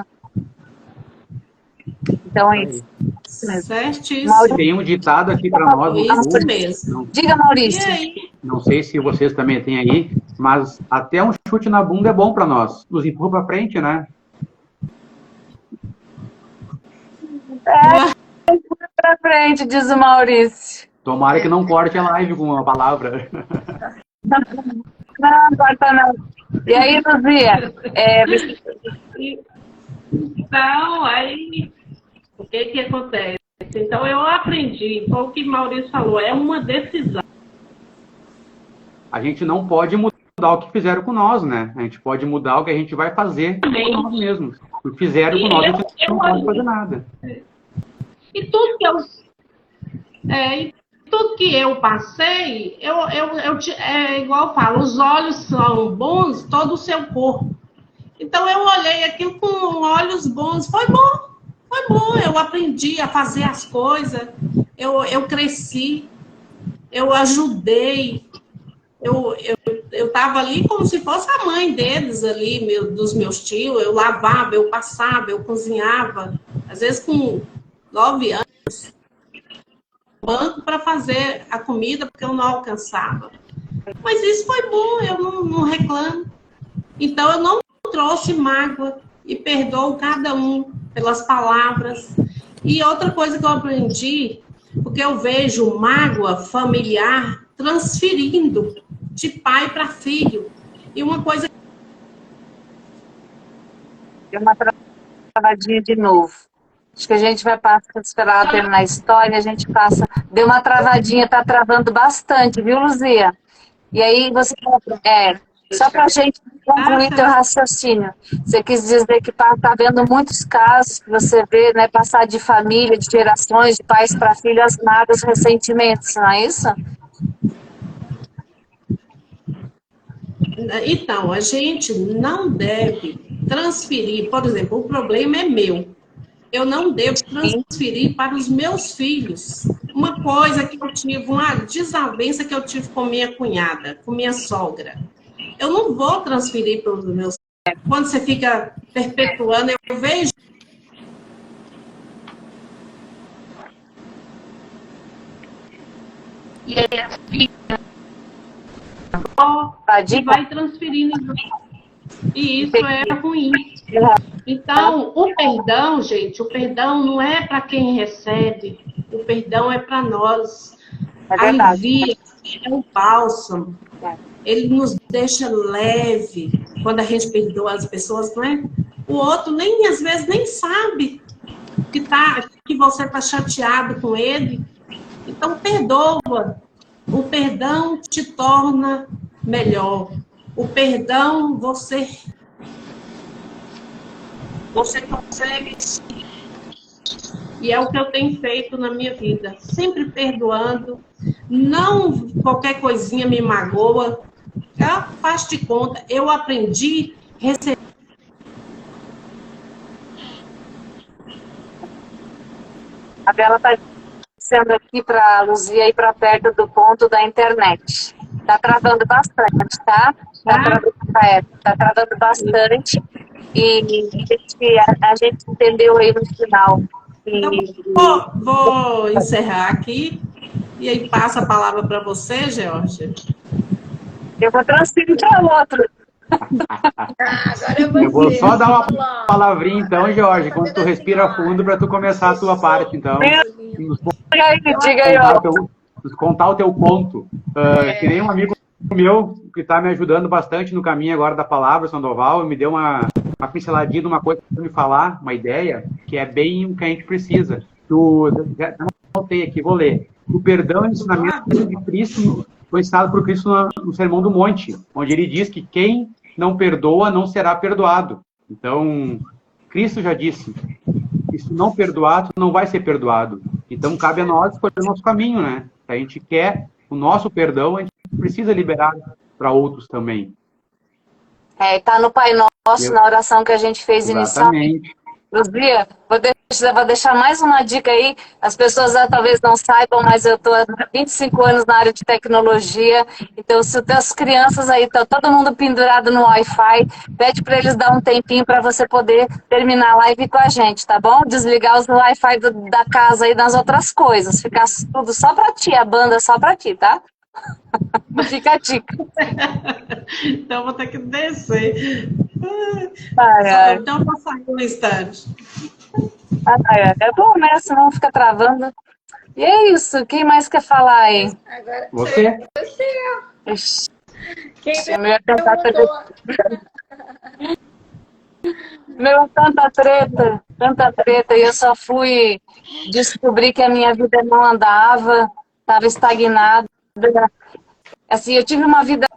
S5: Então é isso.
S3: Certíssimo.
S2: Tem um ditado aqui para nós.
S3: Isso mesmo.
S5: Diga, Maurício.
S3: E aí?
S2: Não sei se vocês também têm aí, mas até um chute na bunda é bom para nós. Nos empurra para frente, né?
S5: Para frente, diz o Maurício.
S2: Tomara que não corte a live com uma palavra.
S5: Não, corta não. E aí, Luzia?
S3: Então, aí, o que acontece? Então, eu aprendi, foi o que Maurício falou, é uma decisão.
S2: A gente não pode mudar o que fizeram com nós, né? A gente pode mudar o que a gente vai fazer com nós mesmos. O que fizeram com nós, a gente não pode fazer nada.
S3: E tudo que eu passei, é igual eu falo, os olhos são bons, todo o seu corpo. Então, eu olhei aquilo com olhos bons, foi bom, eu aprendi a fazer as coisas, eu cresci, eu ajudei, eu estava ali como se fosse a mãe deles ali, dos meus tios, eu lavava, eu passava, eu cozinhava, às vezes com 9 anos, banco para fazer a comida, porque eu não alcançava. Mas isso foi bom, eu não reclamo. Então, eu não trouxe mágoa e perdoo cada um pelas palavras. E outra coisa que eu aprendi, porque eu vejo mágoa familiar transferindo de pai para filho. E uma coisa...
S5: Deu uma travadinha de novo. Acho que a gente vai passar, esperar ela terminar a história, a gente passa. Deu uma travadinha, tá travando bastante, viu, Luzia? E aí você... só para a gente concluir teu raciocínio. Você quis dizer que tá vendo muitos casos que você vê, né, passar de família, de gerações, de pais para filhos, as mágoas, ressentimentos, não é isso?
S3: Então, a gente não deve transferir, por exemplo, o problema é meu. eu não devo transferir para os meus filhos. Uma coisa que eu tive, uma desavença que eu tive com minha cunhada, com minha sogra. Eu não vou transferir para os meus filhos. Quando você fica perpetuando, eu vejo e vai transferindo. E isso é ruim. Então, o perdão, gente, o perdão não é para quem recebe, o perdão é para nós. Alivia, é um bálsamo. Ele nos deixa leve quando a gente perdoa as pessoas, não é? O outro nem às vezes nem sabe que você está chateado com ele. Então, perdoa. O perdão te torna melhor. O perdão, você consegue. E é o que eu tenho feito na minha vida. Sempre perdoando. Não qualquer coisinha me magoa. Já faz de conta. Eu aprendi a receber.
S5: A Bela está sendo aqui para a Luzia ir para perto do ponto da internet. Está travando bastante, tá? Tá travando bastante. E a gente entendeu aí no final.
S3: Então, vou encerrar aqui. E aí passa a palavra para você, Georgia.
S5: Eu vou transferir para o outro.
S4: Agora é você.
S2: Eu vou só dar uma palavrinha, então, Jorge, quando tu respira fundo, para tu começar a tua parte, então.
S5: Diga aí, ó.
S2: Contar o teu ponto. Que nem um amigo meu que está me ajudando bastante no caminho agora da palavra, Sandoval, me deu uma pinceladinha de uma coisa para me falar, uma ideia, que é bem o que a gente precisa. Já anotei aqui, vou ler. O perdão é o ensinamento de Cristo, foi ensinado por Cristo no Sermão do Monte, onde ele diz que quem não perdoa não será perdoado. Então, Cristo já disse, se não perdoar, tu não vai ser perdoado. Então, cabe a nós escolher o nosso caminho, né? Se a gente quer o nosso perdão, a gente precisa liberar para outros também.
S5: Tá no Pai Nosso, na oração que a gente fez inicialmente. Luzia, vou deixar mais uma dica aí. As pessoas talvez não saibam, mas eu estou há 25 anos na área de tecnologia. Então, se as crianças aí estão todo mundo pendurado no Wi-Fi, pede para eles dar um tempinho para você poder terminar a live com a gente, tá bom? Desligar os Wi-Fi da casa aí das outras coisas. Ficar tudo só para ti, a banda só para ti, tá? Fica a dica.
S3: Então, vou ter que descer. Então, eu vou sair um instante.
S5: É bom, né? Senão fica travando. E é isso. Quem mais quer falar aí?
S4: Agora
S2: você.
S4: Quem
S5: Meu, tanta treta. E eu só fui descobrir que a minha vida não andava, estava estagnada. Assim, eu tive uma vida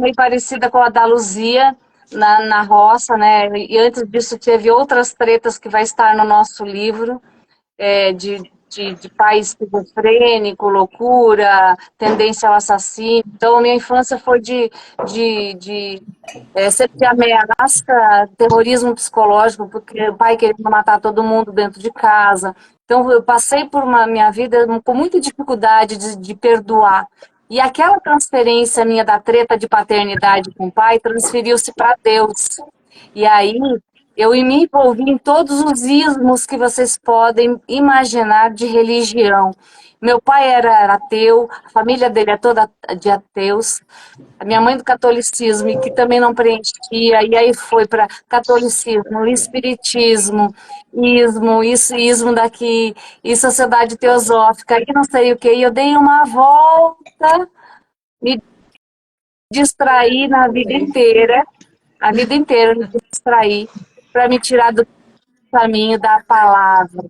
S5: meio parecida com a da Luzia, na roça, né? E antes disso teve outras tretas que vai estar no nosso livro, de pai esquizofrênico, loucura, tendência ao assassino. Então, a minha infância foi sempre de ameaça, terrorismo psicológico, porque o pai queria matar todo mundo dentro de casa. Então, eu passei por minha vida com muita dificuldade de perdoar. E aquela transferência minha da treta de paternidade com o pai transferiu-se para Deus. E aí eu me envolvi em todos os ismos que vocês podem imaginar de religião. Meu pai era ateu, a família dele é toda de ateus. A minha mãe do catolicismo, e que também não preenchia, e aí foi para catolicismo, espiritismo, ismo daqui, e sociedade teosófica, e não sei o que. E eu dei uma volta, me distraí na vida inteira, me distraí, para me tirar do caminho da palavra.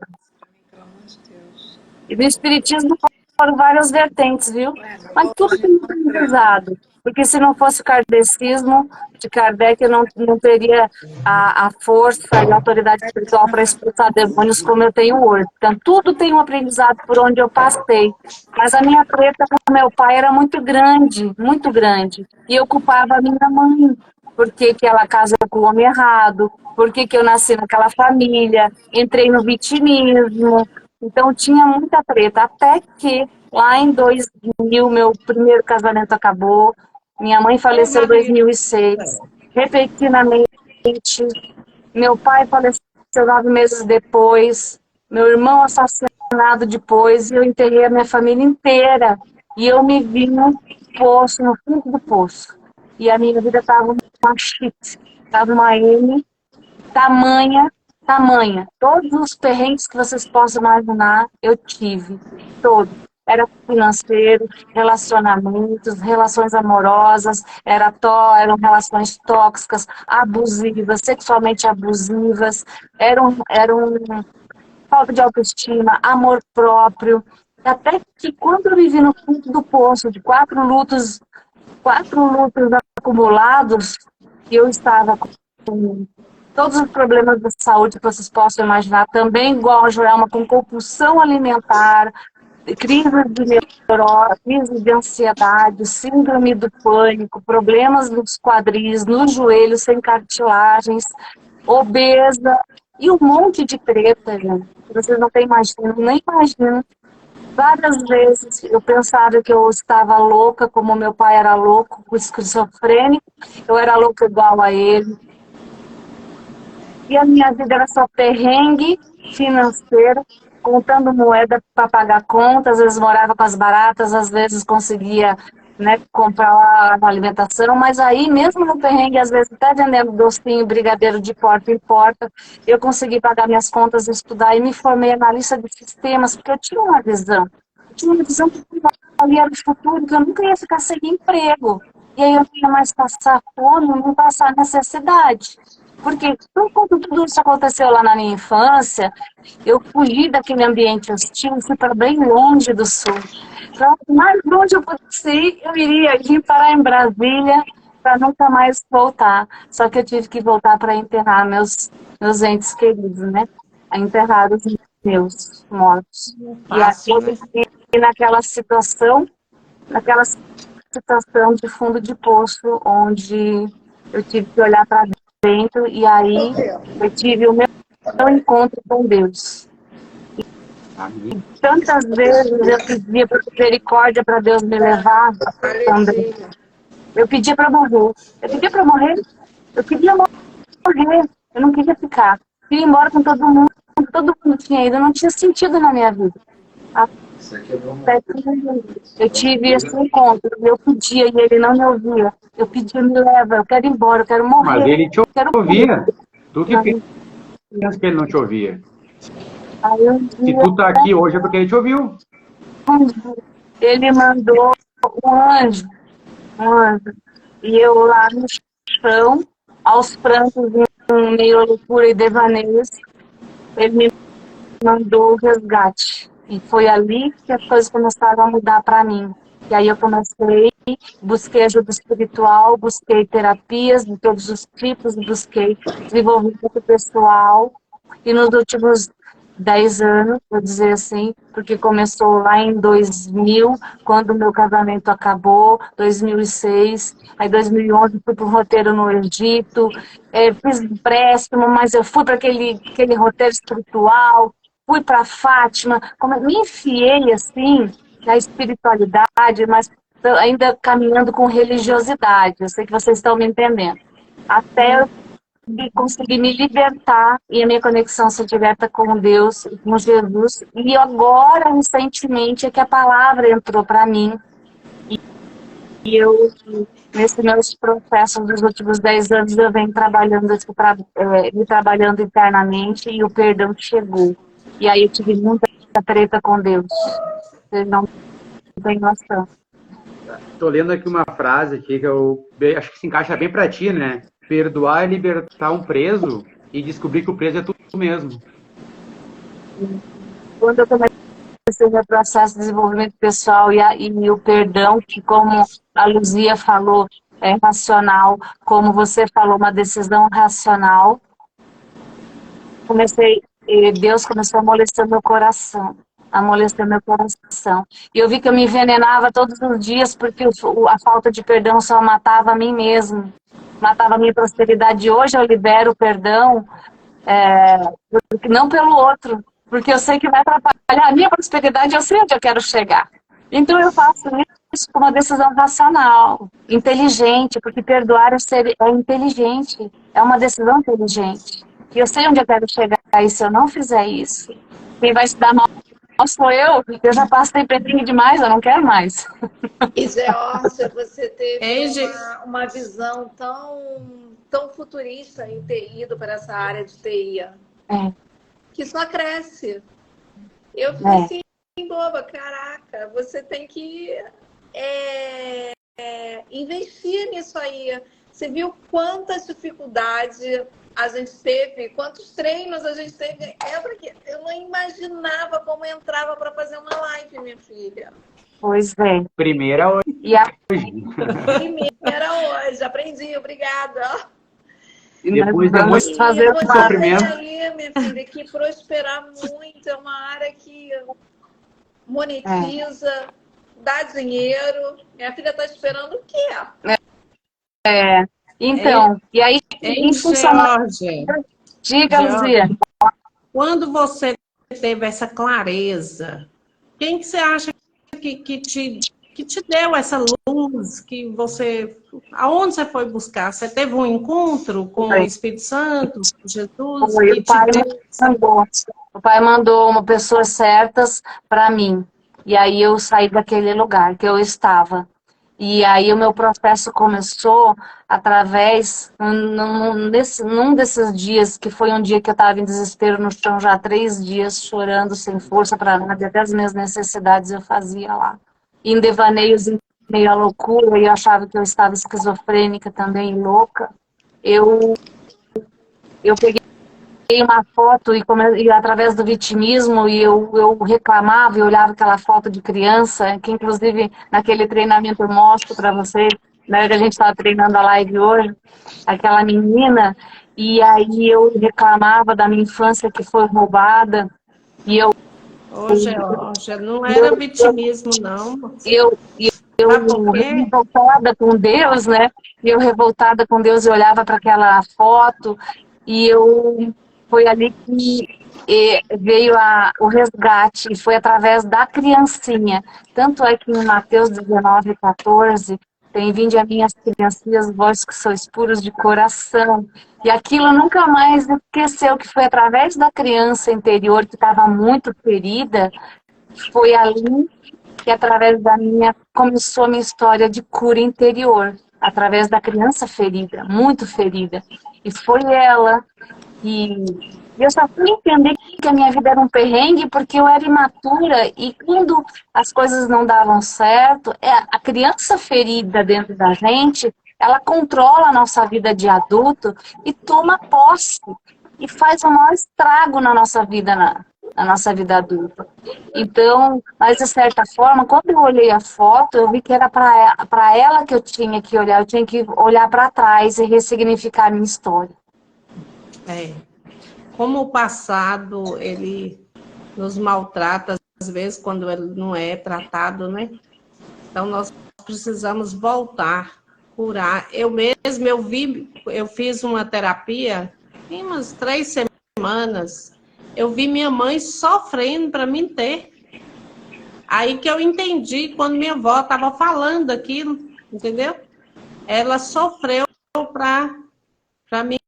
S5: E no espiritismo foram várias vertentes, viu? Mas tudo tem um aprendizado. Porque se não fosse o kardecismo de Kardec, eu não teria a força e a autoridade espiritual para expulsar demônios como eu tenho hoje. Então, tudo tem um aprendizado por onde eu passei. Mas a minha treta com meu pai era muito grande, muito grande. E eu culpava a minha mãe, por que que ela casou com o homem errado, por que que eu nasci naquela família, entrei no vitimismo. Então tinha muita treta, até que lá em 2000 meu primeiro casamento acabou, minha mãe faleceu em 2006, repentinamente, meu pai faleceu 9 meses depois, meu irmão assassinado depois, e eu enterrei a minha família inteira. E eu me vi no poço, no fundo do poço. E a minha vida estava uma shit, estava uma M, tamanha, tamanha. Todos os perrengues que vocês possam imaginar, eu tive. Todos. Era financeiro, relacionamentos, relações amorosas, eram relações tóxicas, abusivas, sexualmente abusivas, eram falta de autoestima, amor próprio. Até que quando eu me vi no fundo do poço de 4 lutos acumulados, eu estava com todos os problemas de saúde que vocês possam imaginar, também igual a Joelma, com compulsão alimentar, crise de neurose, crise de ansiedade, síndrome do pânico, problemas nos quadris, nos joelhos sem cartilagens, obesa e um monte de treta, gente. Vocês não têm imaginado, nem imaginam. Várias vezes eu pensava que eu estava louca, como meu pai era louco, esquizofrênico, eu era louca igual a ele. E a minha vida era só perrengue financeiro, contando moeda para pagar contas, às vezes morava com as baratas, às vezes conseguia, né, comprar uma alimentação, mas aí mesmo no perrengue, às vezes até vendendo docinho, brigadeiro de porta em porta, eu consegui pagar minhas contas, estudar e me formei analista de sistemas, porque eu tinha uma visão. Eu tinha uma visão que ali era o futuro, que eu nunca ia ficar sem emprego. E aí eu não ia mais passar fome, não passar necessidade. Porque quando tudo isso aconteceu lá na minha infância, eu fugi daquele ambiente hostil e fui para bem longe do sul. Para mais longe eu fosse ir, eu iria vir parar em Brasília para nunca mais voltar. Só que eu tive que voltar para enterrar meus entes queridos, né? A enterrar os meus mortos. E aí eu fiquei naquela situação de fundo de poço, onde eu tive que olhar para dentro, e aí eu tive o meu encontro com Deus. E tantas vezes eu pedia por misericórdia para Deus me levar também. Eu pedia para morrer. Eu queria morrer. Eu não queria ficar. Eu queria ir embora com todo mundo. Todo mundo tinha ido. Não tinha sentido na minha vida. Eu tive esse encontro. Eu pedia e ele não me ouvia. Eu pedia, me leva, eu quero ir embora, eu quero morrer.
S2: Mas ele te ouvia. Tu que pensa que ele não te ouvia. Se tu tá aqui hoje é porque ele te ouviu.
S5: Ele mandou um anjo, e eu lá no chão, aos prantos, em meio à loucura e devaneios, ele me mandou o resgate. E foi ali que as coisas começaram a mudar para mim. E aí eu comecei, busquei ajuda espiritual, busquei terapias de todos os tipos, busquei desenvolvimento pessoal. E nos últimos 10 anos, vou dizer assim, porque começou lá em 2000, quando o meu casamento acabou, 2006, aí 2011 fui para o roteiro no Egito, fiz empréstimo, mas eu fui para aquele roteiro espiritual, fui para Fátima, me enfiei assim na espiritualidade, mas ainda caminhando com religiosidade, eu sei que vocês estão me entendendo, até eu conseguir me libertar e a minha conexão ser direta com Deus, com Jesus. E agora, recentemente, é que a palavra entrou para mim. E eu, nesses meus processos dos últimos 10 anos, eu venho trabalhando, me trabalhando internamente e o perdão chegou. E aí eu tive muita treta com Deus. Vocês não têm noção.
S2: Tô lendo aqui uma frase aqui que eu acho que se encaixa bem para ti, né? Perdoar é libertar um preso e descobrir que o preso é tu mesmo.
S5: Quando eu comecei meu processo de desenvolvimento pessoal e o perdão, que como a Luzia falou, é racional, como você falou, uma decisão racional, Deus começou a amolecer meu coração. E eu vi que eu me envenenava todos os dias porque a falta de perdão só matava a mim mesmo. matava a minha prosperidade. Hoje eu libero o perdão, não pelo outro, porque eu sei que vai atrapalhar a minha prosperidade, eu sei onde eu quero chegar. Então eu faço isso com uma decisão racional, inteligente, porque perdoar é inteligente, é uma decisão inteligente. E eu sei onde eu quero chegar, e se eu não fizer isso, quem vai se dar mal sou eu já passei pertinho demais, eu não quero mais.
S4: E, Georgia, você teve
S3: Engie,
S4: uma visão tão futurista em ter ido para essa área de TI, que só cresce. Eu fico assim, boba, caraca, você tem que investir nisso aí. Você viu quantas dificuldades a gente teve, quantos treinos a gente teve. Eu não imaginava como entrava para fazer uma live, minha filha.
S5: Pois é.
S2: Primeira hoje.
S4: Primeira hoje, aprendi, obrigada.
S2: Depois de muito
S5: fazer
S2: sofrimento.
S4: Aí, minha filha, que prosperar muito, é uma área que monetiza, dá dinheiro. Minha filha está esperando o quê?
S5: Então, e aí, em função...
S3: Georgia,
S5: Diga, Luzia.
S3: quando você teve essa clareza, quem que você acha que te deu essa luz, que você... Aonde você foi buscar? Você teve um encontro com o Espírito Santo, com Jesus?
S5: Foi, o pai mandou uma pessoas certas para mim. E aí eu saí daquele lugar que eu estava. E aí o meu processo começou através, num desses dias, que foi um dia que eu estava em desespero no chão, já 3 dias, chorando, sem força para nada, e até as minhas necessidades eu fazia lá. Em devaneios, meio à loucura, e eu achava que eu estava esquizofrênica também, louca. Eu peguei uma foto e através do vitimismo, e eu reclamava e olhava aquela foto de criança, que inclusive naquele treinamento eu mostro para vocês, na hora que a gente estava treinando a live hoje, aquela menina, e aí eu reclamava da minha infância que foi roubada, e eu...
S3: Georgia, não era vitimismo, não.
S5: Eu revoltada com Deus, né? Eu revoltada com Deus, eu olhava para aquela foto e foi ali que veio o resgate, e foi através da criancinha. Tanto é que em Mateus 19:14 tem: vinde a mim as criancinhas, vós que sois puros de coração. E aquilo nunca mais esqueceu, que foi através da criança interior que estava muito ferida, foi ali que através da começou a minha história de cura interior, através da criança ferida, muito ferida. E foi ela que... Eu só fui entender que a minha vida era um perrengue porque eu era imatura, e quando as coisas não davam certo, a criança ferida dentro da gente, ela controla a nossa vida de adulto e toma posse, e faz o maior estrago na nossa vida, na nossa vida adulta. Então, mas de certa forma, quando eu olhei a foto, eu vi que era para ela que eu tinha que olhar, eu tinha que olhar para trás e ressignificar a minha história.
S3: Como o passado, ele nos maltrata, às vezes, quando ele não é tratado, né? Então, nós precisamos voltar, curar. Eu fiz uma terapia em umas 3 semanas. Eu vi minha mãe sofrendo para mim ter. Aí que eu entendi quando minha avó estava falando aquilo, entendeu? Ela sofreu para mim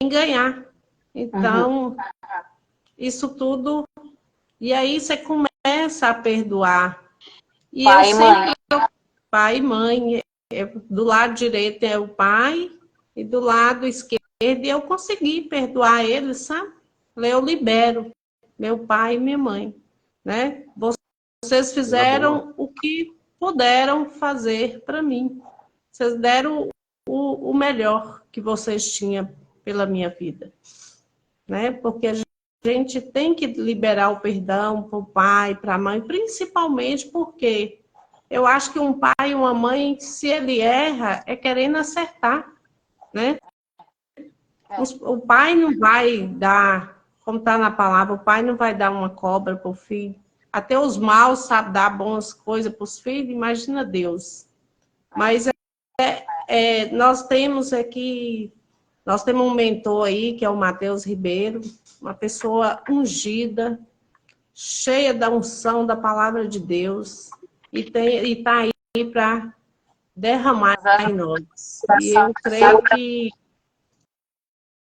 S3: ganhar. Então, isso tudo... E aí você começa a perdoar. E
S5: pai,
S3: eu sempre... Pai e mãe. Do lado direito é o pai, e do lado esquerdo eu consegui perdoar eles, sabe? Eu libero meu pai e minha mãe, né? Vocês fizeram o que puderam fazer para mim. Vocês deram o melhor que vocês tinham pela minha vida, né? Porque a gente tem que liberar o perdão para o pai, para a mãe, principalmente porque eu acho que um pai e uma mãe, se ele erra, é querendo acertar, né? O pai não vai dar, como está na palavra, o pai não vai dar uma cobra para o filho. Até os maus sabem dar boas coisas para os filhos, imagina Deus. Mas nós temos aqui, nós temos um mentor aí, que é o Matheus Ribeiro, uma pessoa ungida, cheia da unção da palavra de Deus, e está aí para derramar em nós. E eu creio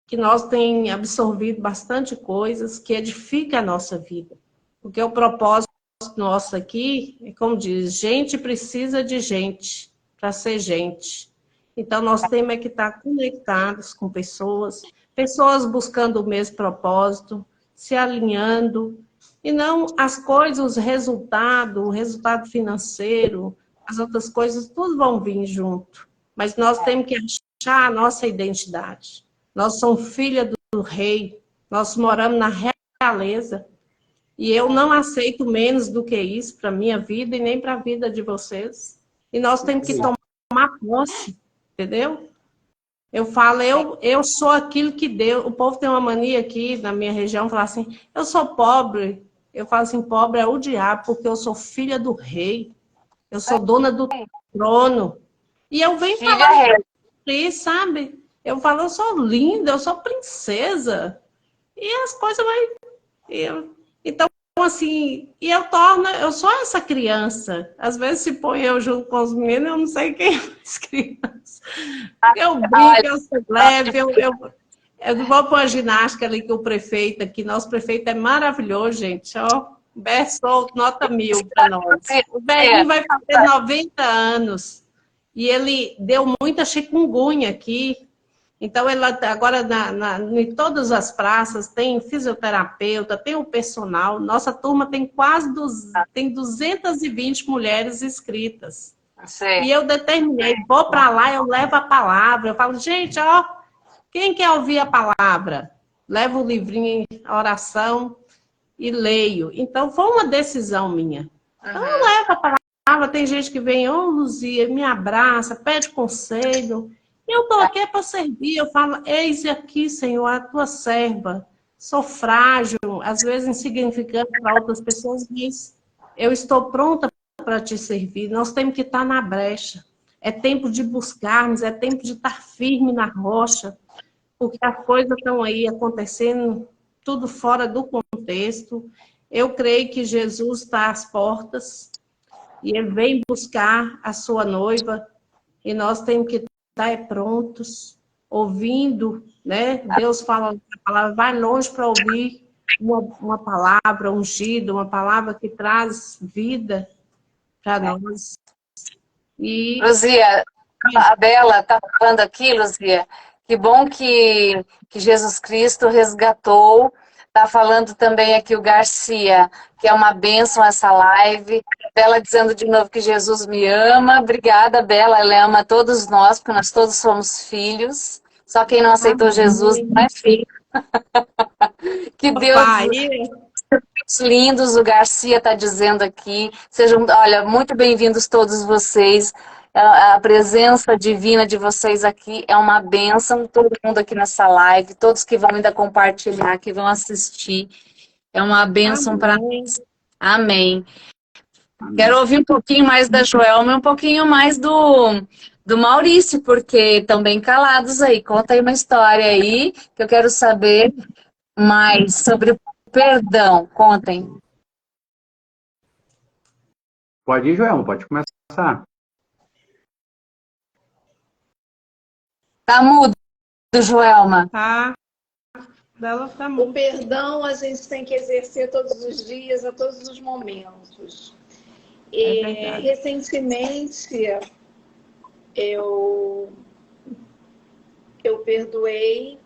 S3: que nós temos absorvido bastante coisas que edificam a nossa vida. Porque o propósito nosso aqui, é como diz, gente precisa de gente para ser gente. Então, nós temos que estar conectados com pessoas buscando o mesmo propósito, se alinhando, e não as coisas, o resultado financeiro, as outras coisas, tudo vão vir junto. Mas nós temos que achar a nossa identidade. Nós somos filha do rei, nós moramos na realeza, e eu não aceito menos do que isso para a minha vida e nem para a vida de vocês. E nós temos que tomar posse, entendeu? Eu falo, eu sou aquilo que Deus... O povo tem uma mania aqui na minha região, falar assim, eu sou pobre. Eu falo assim, pobre é o diabo, porque eu sou filha do rei. Eu sou dona do trono. E eu venho falar isso, sabe? Eu falo, eu sou linda, eu sou princesa. E as coisas vai... Então, assim, e eu sou essa criança. Às vezes se põe eu junto com os meninos, eu não sei quem é as crianças. Eu brinco, eu sou leve, eu não vou pôr a ginástica ali que o prefeito aqui, nosso prefeito é maravilhoso, gente, ó. O Berçou, nota 1000 para nós. O Berlinho vai fazer 90 anos. E ele deu muita chikungunya aqui. Então, ele agora, em todas as praças, tem fisioterapeuta, tem o personal. Nossa turma tem tem 220 mulheres inscritas. Sim. E eu determinei, vou para lá, eu levo a palavra. Eu falo, gente, ó, quem quer ouvir a palavra? Levo o livrinho, a oração e leio. Então, foi uma decisão minha. Então, eu levo a palavra. Tem gente que vem, Luzia, me abraça, pede conselho. Eu estou aqui para servir, eu falo, eis aqui, Senhor, a tua serva. Sou frágil, às vezes insignificante para outras pessoas, mas eu estou pronta para te servir. Nós temos que estar na brecha. É tempo de buscarmos, é tempo de estar firme na rocha, porque as coisas estão aí acontecendo, tudo fora do contexto. Eu creio que Jesus está às portas e ele vem buscar a sua noiva e nós temos que estar prontos, ouvindo, né? Deus fala a palavra, vai longe para ouvir uma palavra ungida, uma palavra que traz vida para nós. E...
S5: Luzia, a Bela está falando aqui, Luzia, que bom que Jesus Cristo resgatou. Está falando também aqui o Garcia, que é uma bênção essa live. Bela dizendo de novo que Jesus me ama. Obrigada, Bela. Ela ama todos nós, porque nós todos somos filhos. Só quem não aceitou Jesus não é filho. Que Deus... lindos, o Garcia está dizendo aqui. Sejam, olha, muito bem-vindos todos vocês. A presença divina de vocês aqui é uma bênção. Todo mundo aqui nessa live, todos que vão ainda compartilhar, que vão assistir. É uma bênção para nós. Amém. Quero ouvir um pouquinho mais da Joelma e um pouquinho mais do Maurício, porque estão bem calados aí. Conta aí uma história aí, que eu quero saber mais sobre o perdão. Contem.
S2: Pode ir, Joelma, pode começar.
S5: Tá mudo, Joelma.
S3: Tá. Ela tá mudo.
S4: O perdão a gente tem que exercer todos os dias, a todos os momentos. Recentemente, eu perdoei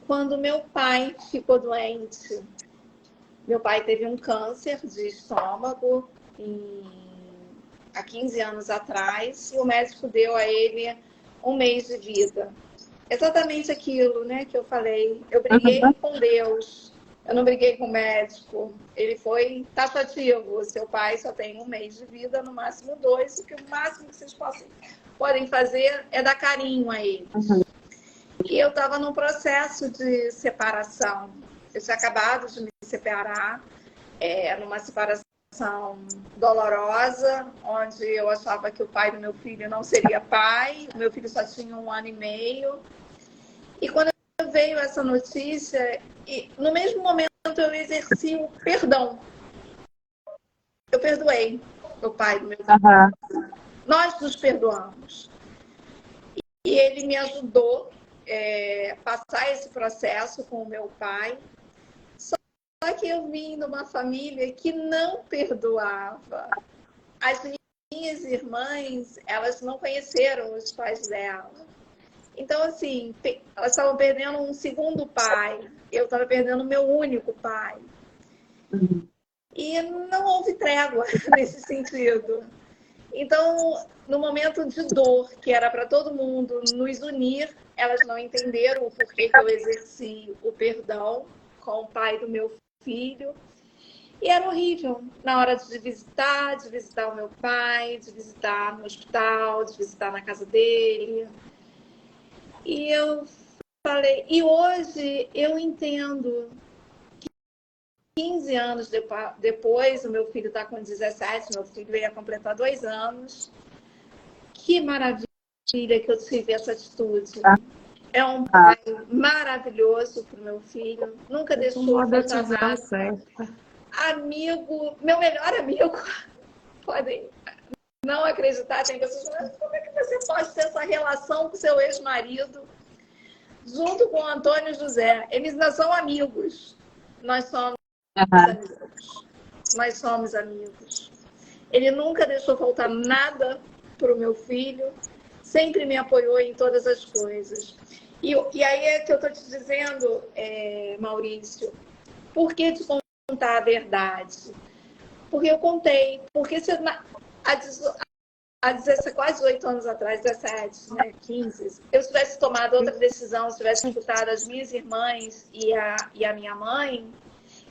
S4: quando meu pai ficou doente. Meu pai teve um câncer de estômago há 15 anos atrás e o médico deu a ele 1 mês de vida. Exatamente aquilo, né, que eu falei. Eu briguei com Deus, eu não briguei com o médico. Ele foi taxativo. Seu pai só tem 1 mês de vida, no máximo 2. O máximo que vocês podem fazer é dar carinho a ele. E eu estava num processo de separação. Eu tinha acabado de me separar, numa separação dolorosa, onde eu achava que o pai do meu filho não seria pai, o meu filho só tinha 1 ano e meio. E quando veio essa notícia, no mesmo momento eu exerci o perdão. Eu perdoei o pai do meu filho. Nós nos perdoamos. E ele me ajudou a passar esse processo com o meu pai. Só que eu vim de uma família que não perdoava. As minhas irmãs, elas não conheceram os pais dela. Então, assim, elas estavam perdendo um segundo pai. Eu estava perdendo o meu único pai. E não houve trégua nesse sentido. Então, no momento de dor, que era para todo mundo nos unir, elas não entenderam o porquê que eu exerci o perdão com o pai do meu filho. E era horrível na hora de visitar o meu pai, de visitar no hospital, de visitar na casa dele. E eu falei, e hoje eu entendo que 15 anos depois, o meu filho está com 17, meu filho veio a completar 2 anos. Que maravilha que eu tive essa atitude. É um pai maravilhoso para o meu filho, nunca deixou faltar nada. Amigo, meu melhor amigo, podem não acreditar, tem pessoas que falam, como é que você pode ter essa relação com seu ex-marido junto com o Antônio José? Eles não são amigos. Nós somos amigos. Nós somos amigos. Ele nunca deixou faltar nada para o meu filho, sempre me apoiou em todas as coisas. E aí é que eu estou te dizendo, Maurício, por que te contar a verdade? Porque eu contei. Porque se há quase 8 anos atrás, 17, né, 15, eu tivesse tomado outra decisão, se tivesse escutado as minhas irmãs e a minha mãe,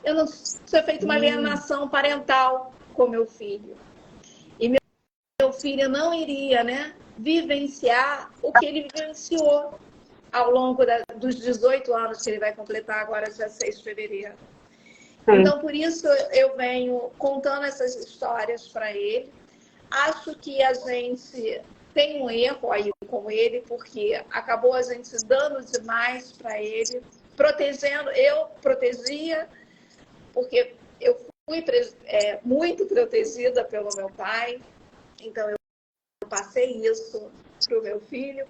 S4: eu não tinha feito uma alienação parental com meu filho. E meu filho não iria, né, vivenciar o que ele vivenciou ao longo dos 18 anos que ele vai completar agora, dia 6 de fevereiro. Então, por isso, eu venho contando essas histórias para ele. Acho que a gente tem um erro aí com ele, porque acabou a gente dando demais para ele, protegendo. Eu protegia, porque eu fui muito protegida pelo meu pai, então eu passei isso para o meu filho.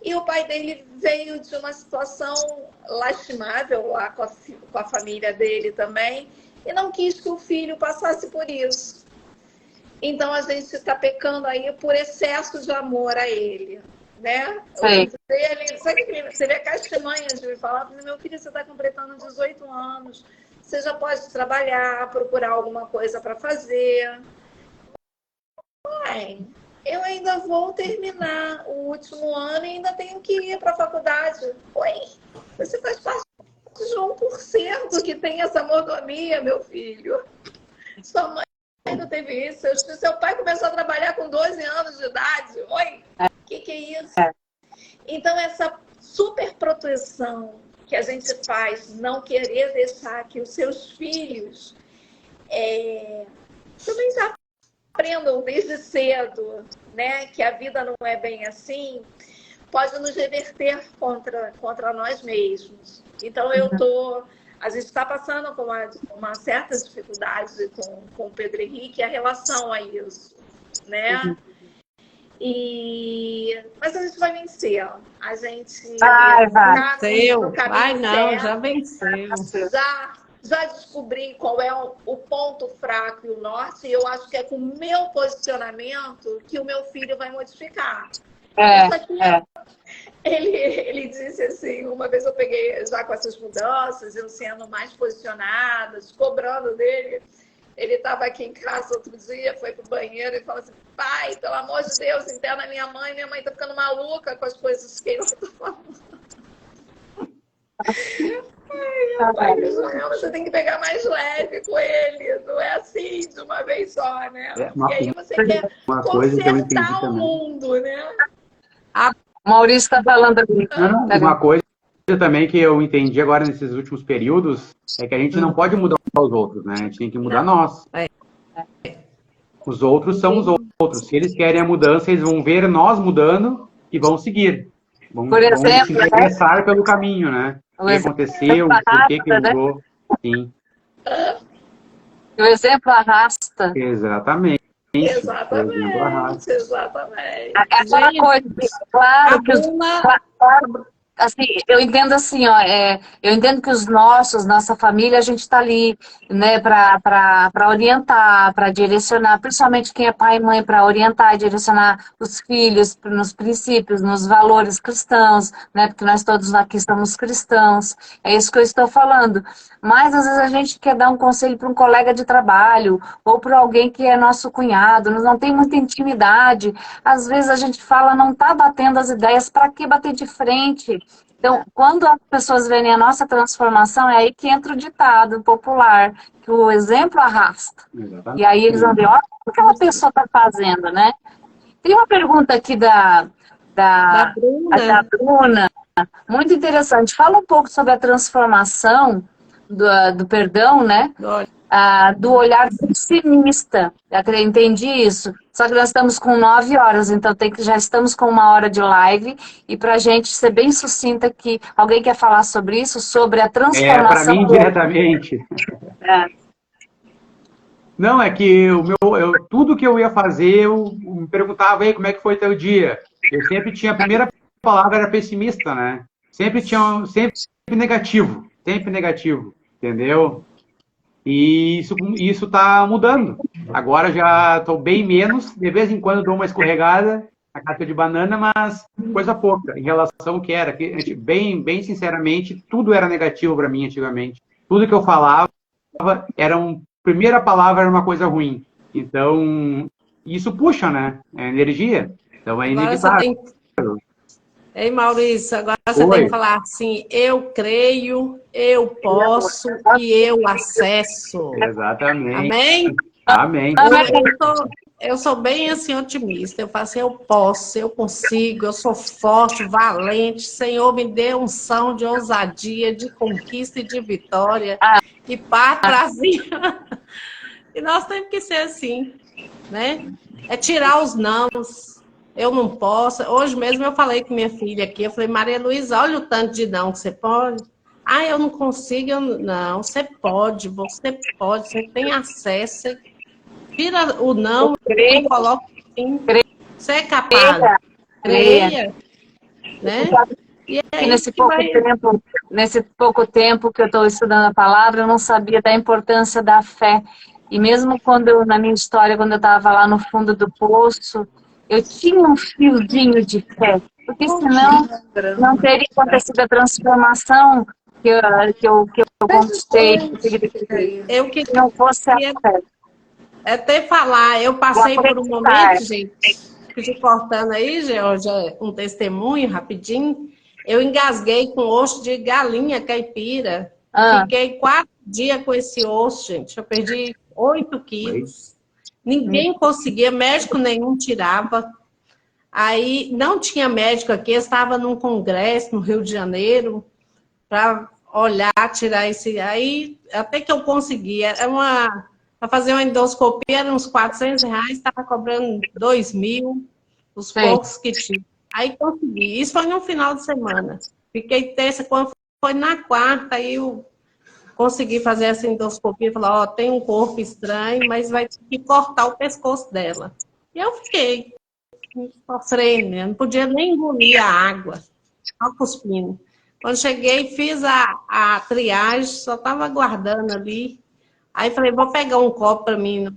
S4: E o pai dele veio de uma situação lastimável lá com a família dele também, e não quis que o filho passasse por isso. Então a gente está pecando aí por excesso de amor a ele, né? Você vê que as testemunhas de me falar, meu filho, você está completando 18 anos, você já pode trabalhar, procurar alguma coisa para fazer. Mãe, eu ainda vou terminar o último ano e ainda tenho que ir para a faculdade. Oi, você faz parte de 1% que tem essa mordomia, meu filho. Sua mãe não teve isso. Seu pai começou a trabalhar com 12 anos de idade. Oi, o que é isso? Então, essa super proteção que a gente faz, não querer deixar que os seus filhos também aprendam desde cedo, né, que a vida não é bem assim, pode nos reverter contra nós mesmos. Então, a gente está passando com uma certa dificuldade com o Pedro Henrique em relação a isso, né? Mas a gente vai vencer. A gente
S3: venceu. Já venceu.
S4: Já descobri qual é o ponto fraco e o norte, e eu acho que é com o meu posicionamento que o meu filho vai modificar. Ele disse assim, uma vez eu peguei já com essas mudanças, eu sendo mais posicionada, cobrando dele. Ele estava aqui em casa outro dia, foi pro banheiro e falou assim, pai, pelo amor de Deus, interna minha mãe tá ficando maluca com as coisas que ele está falando. Ai, pai, você tem que pegar mais leve com ele, não é assim de uma vez só, né? E aí você quer consertar o mundo, né?
S5: O Maurício está falando aqui.
S2: Uma coisa também que eu entendi agora nesses últimos períodos é que a gente não pode mudar os outros, né? A gente tem que mudar nós. Os outros são os outros. Se eles querem a mudança, eles vão ver nós mudando e vão seguir. Vão
S5: Por exemplo,
S2: se interessar pelo caminho, né? O que aconteceu, por que mudou. Sim.
S5: O exemplo arrasta.
S2: Exatamente.
S4: Exatamente, exatamente.
S5: Aquela coisa, claro que assim, eu entendo assim, ó, eu entendo que nossa família, a gente está ali, né, para orientar, para direcionar, principalmente quem é pai e mãe, para orientar e direcionar os filhos nos princípios, nos valores cristãos, né, porque nós todos aqui somos cristãos, é isso que eu estou falando. Mas às vezes a gente quer dar um conselho para um colega de trabalho, ou para alguém que é nosso cunhado, não tem muita intimidade, às vezes a gente fala, não está batendo as ideias, para que bater de frente? Então, quando as pessoas verem a nossa transformação, é aí que entra o ditado popular, que o exemplo arrasta.
S2: Exatamente.
S5: E aí eles vão ver, olha o que aquela pessoa está fazendo, né? Tem uma pergunta aqui da Bruna, muito interessante. Fala um pouco sobre a transformação do perdão, né? Do olhar pessimista. Eu entendi isso. Só que nós estamos com 9 horas, então já estamos com 1 hora de live. E para a gente ser bem sucinta aqui, alguém quer falar sobre isso? Sobre a transformação?
S2: Para mim, diretamente. Não, é que tudo que eu ia fazer, eu me perguntava aí como é que foi teu dia. Eu sempre tinha, a primeira palavra era pessimista, né? Sempre negativo, entendeu? E isso tá mudando. Agora já estou bem menos, de vez em quando dou uma escorregada, a casca de banana, mas coisa pouca em relação ao que era. Bem sinceramente, tudo era negativo para mim antigamente. Tudo que eu falava primeira palavra era uma coisa ruim. Então, isso puxa, né? É energia. Então é inevitável.
S3: Ei, Maurício, agora você tem que falar assim, eu creio, eu posso e eu acesso.
S2: Exatamente.
S3: Amém?
S2: Amém.
S3: Eu sou bem assim otimista. Eu falo assim, eu posso, eu consigo, eu sou forte, valente. Senhor, me dê unção de ousadia, de conquista e de vitória. E paz pra cima. E nós temos que ser assim, né? É tirar os nãos. Eu não posso. Hoje mesmo eu falei com minha filha aqui, eu falei, Maria Luísa, olha o tanto de não que você pode. Eu não consigo. Não, você pode, você tem acesso. Você tira o não e coloca sim. Você é capaz. Creia. Né? E
S5: nesse pouco tempo que eu estou estudando a palavra, eu não sabia da importância da fé. E mesmo na minha história, quando eu estava lá no fundo do poço, eu tinha um fiozinho de fé, porque senão não teria acontecido a transformação que eu conquistei.
S3: Eu que
S5: não fosse a fé.
S3: Até falar, eu passei por um momento, gente, te cortando aí, Georgia, um testemunho rapidinho. Eu engasguei com osso de galinha caipira. Fiquei 4 dias com esse osso, gente. Eu perdi 8 quilos. Ninguém conseguia, médico nenhum tirava. Aí não tinha médico aqui, eu estava num congresso no Rio de Janeiro para olhar, tirar esse. Aí até que eu consegui. Para fazer uma endoscopia era uns R$400, estava cobrando 2.000, os poucos que tinha. Aí consegui. Isso foi no final de semana. Fiquei terça, quando foi na quarta, aí eu consegui fazer essa endoscopia, falar, tem um corpo estranho, mas vai ter que cortar o pescoço dela. E eu fiquei sofrendo, né? Não podia nem engolir a água, só cuspindo. Quando cheguei, fiz a triagem, só estava aguardando ali. Aí falei, vou pegar um copo para mim,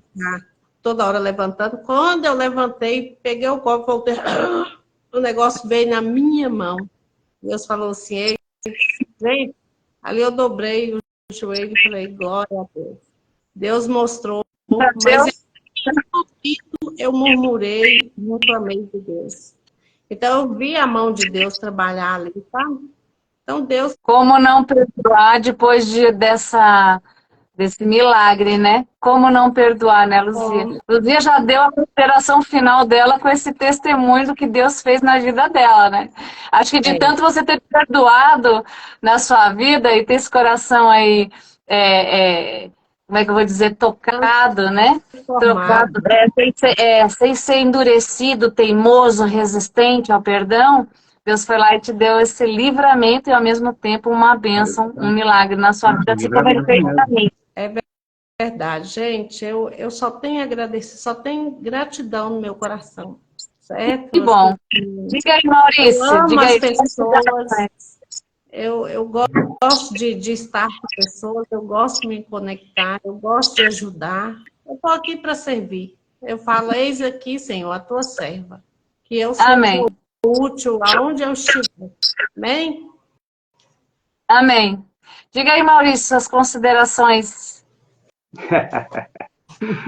S3: toda hora levantando. Quando eu levantei, peguei o copo, voltei, o negócio veio na minha mão. Deus falou assim, ei, gente, ali eu dobrei o joelho e falei, glória a Deus. Deus mostrou, mas eu murmurei, não clamei de Deus. Então eu vi a mão de Deus trabalhar ali, sabe? Então Deus...
S5: Como não perdoar depois desse milagre, né? Como não perdoar, né, Luzia? Luzia já deu a consideração final dela com esse testemunho do que Deus fez na vida dela, né? Acho que de tanto você ter perdoado na sua vida e ter esse coração aí como é que eu vou dizer, tocado, né?
S3: Formado.
S5: Trocado, sem ser endurecido, teimoso, resistente ao perdão, Deus foi lá e te deu esse livramento e, ao mesmo tempo, uma bênção, um milagre na sua vida, assim como ele fez para mim.
S3: É verdade, gente. Eu só tenho a agradecer, só tenho gratidão no meu coração, certo?
S5: Que bom. Diga aí,
S3: Eu
S5: Maurício,
S3: amo
S5: diga
S3: as
S5: aí.
S3: pessoas, eu gosto de estar com pessoas, eu gosto de me conectar, eu gosto de ajudar. Eu estou aqui para servir. Eu falo, eis aqui, Senhor, a tua serva, que eu seja
S5: Amém.
S3: útil aonde eu estiver. Amém?
S5: Amém. Diga aí, Maurício, suas considerações.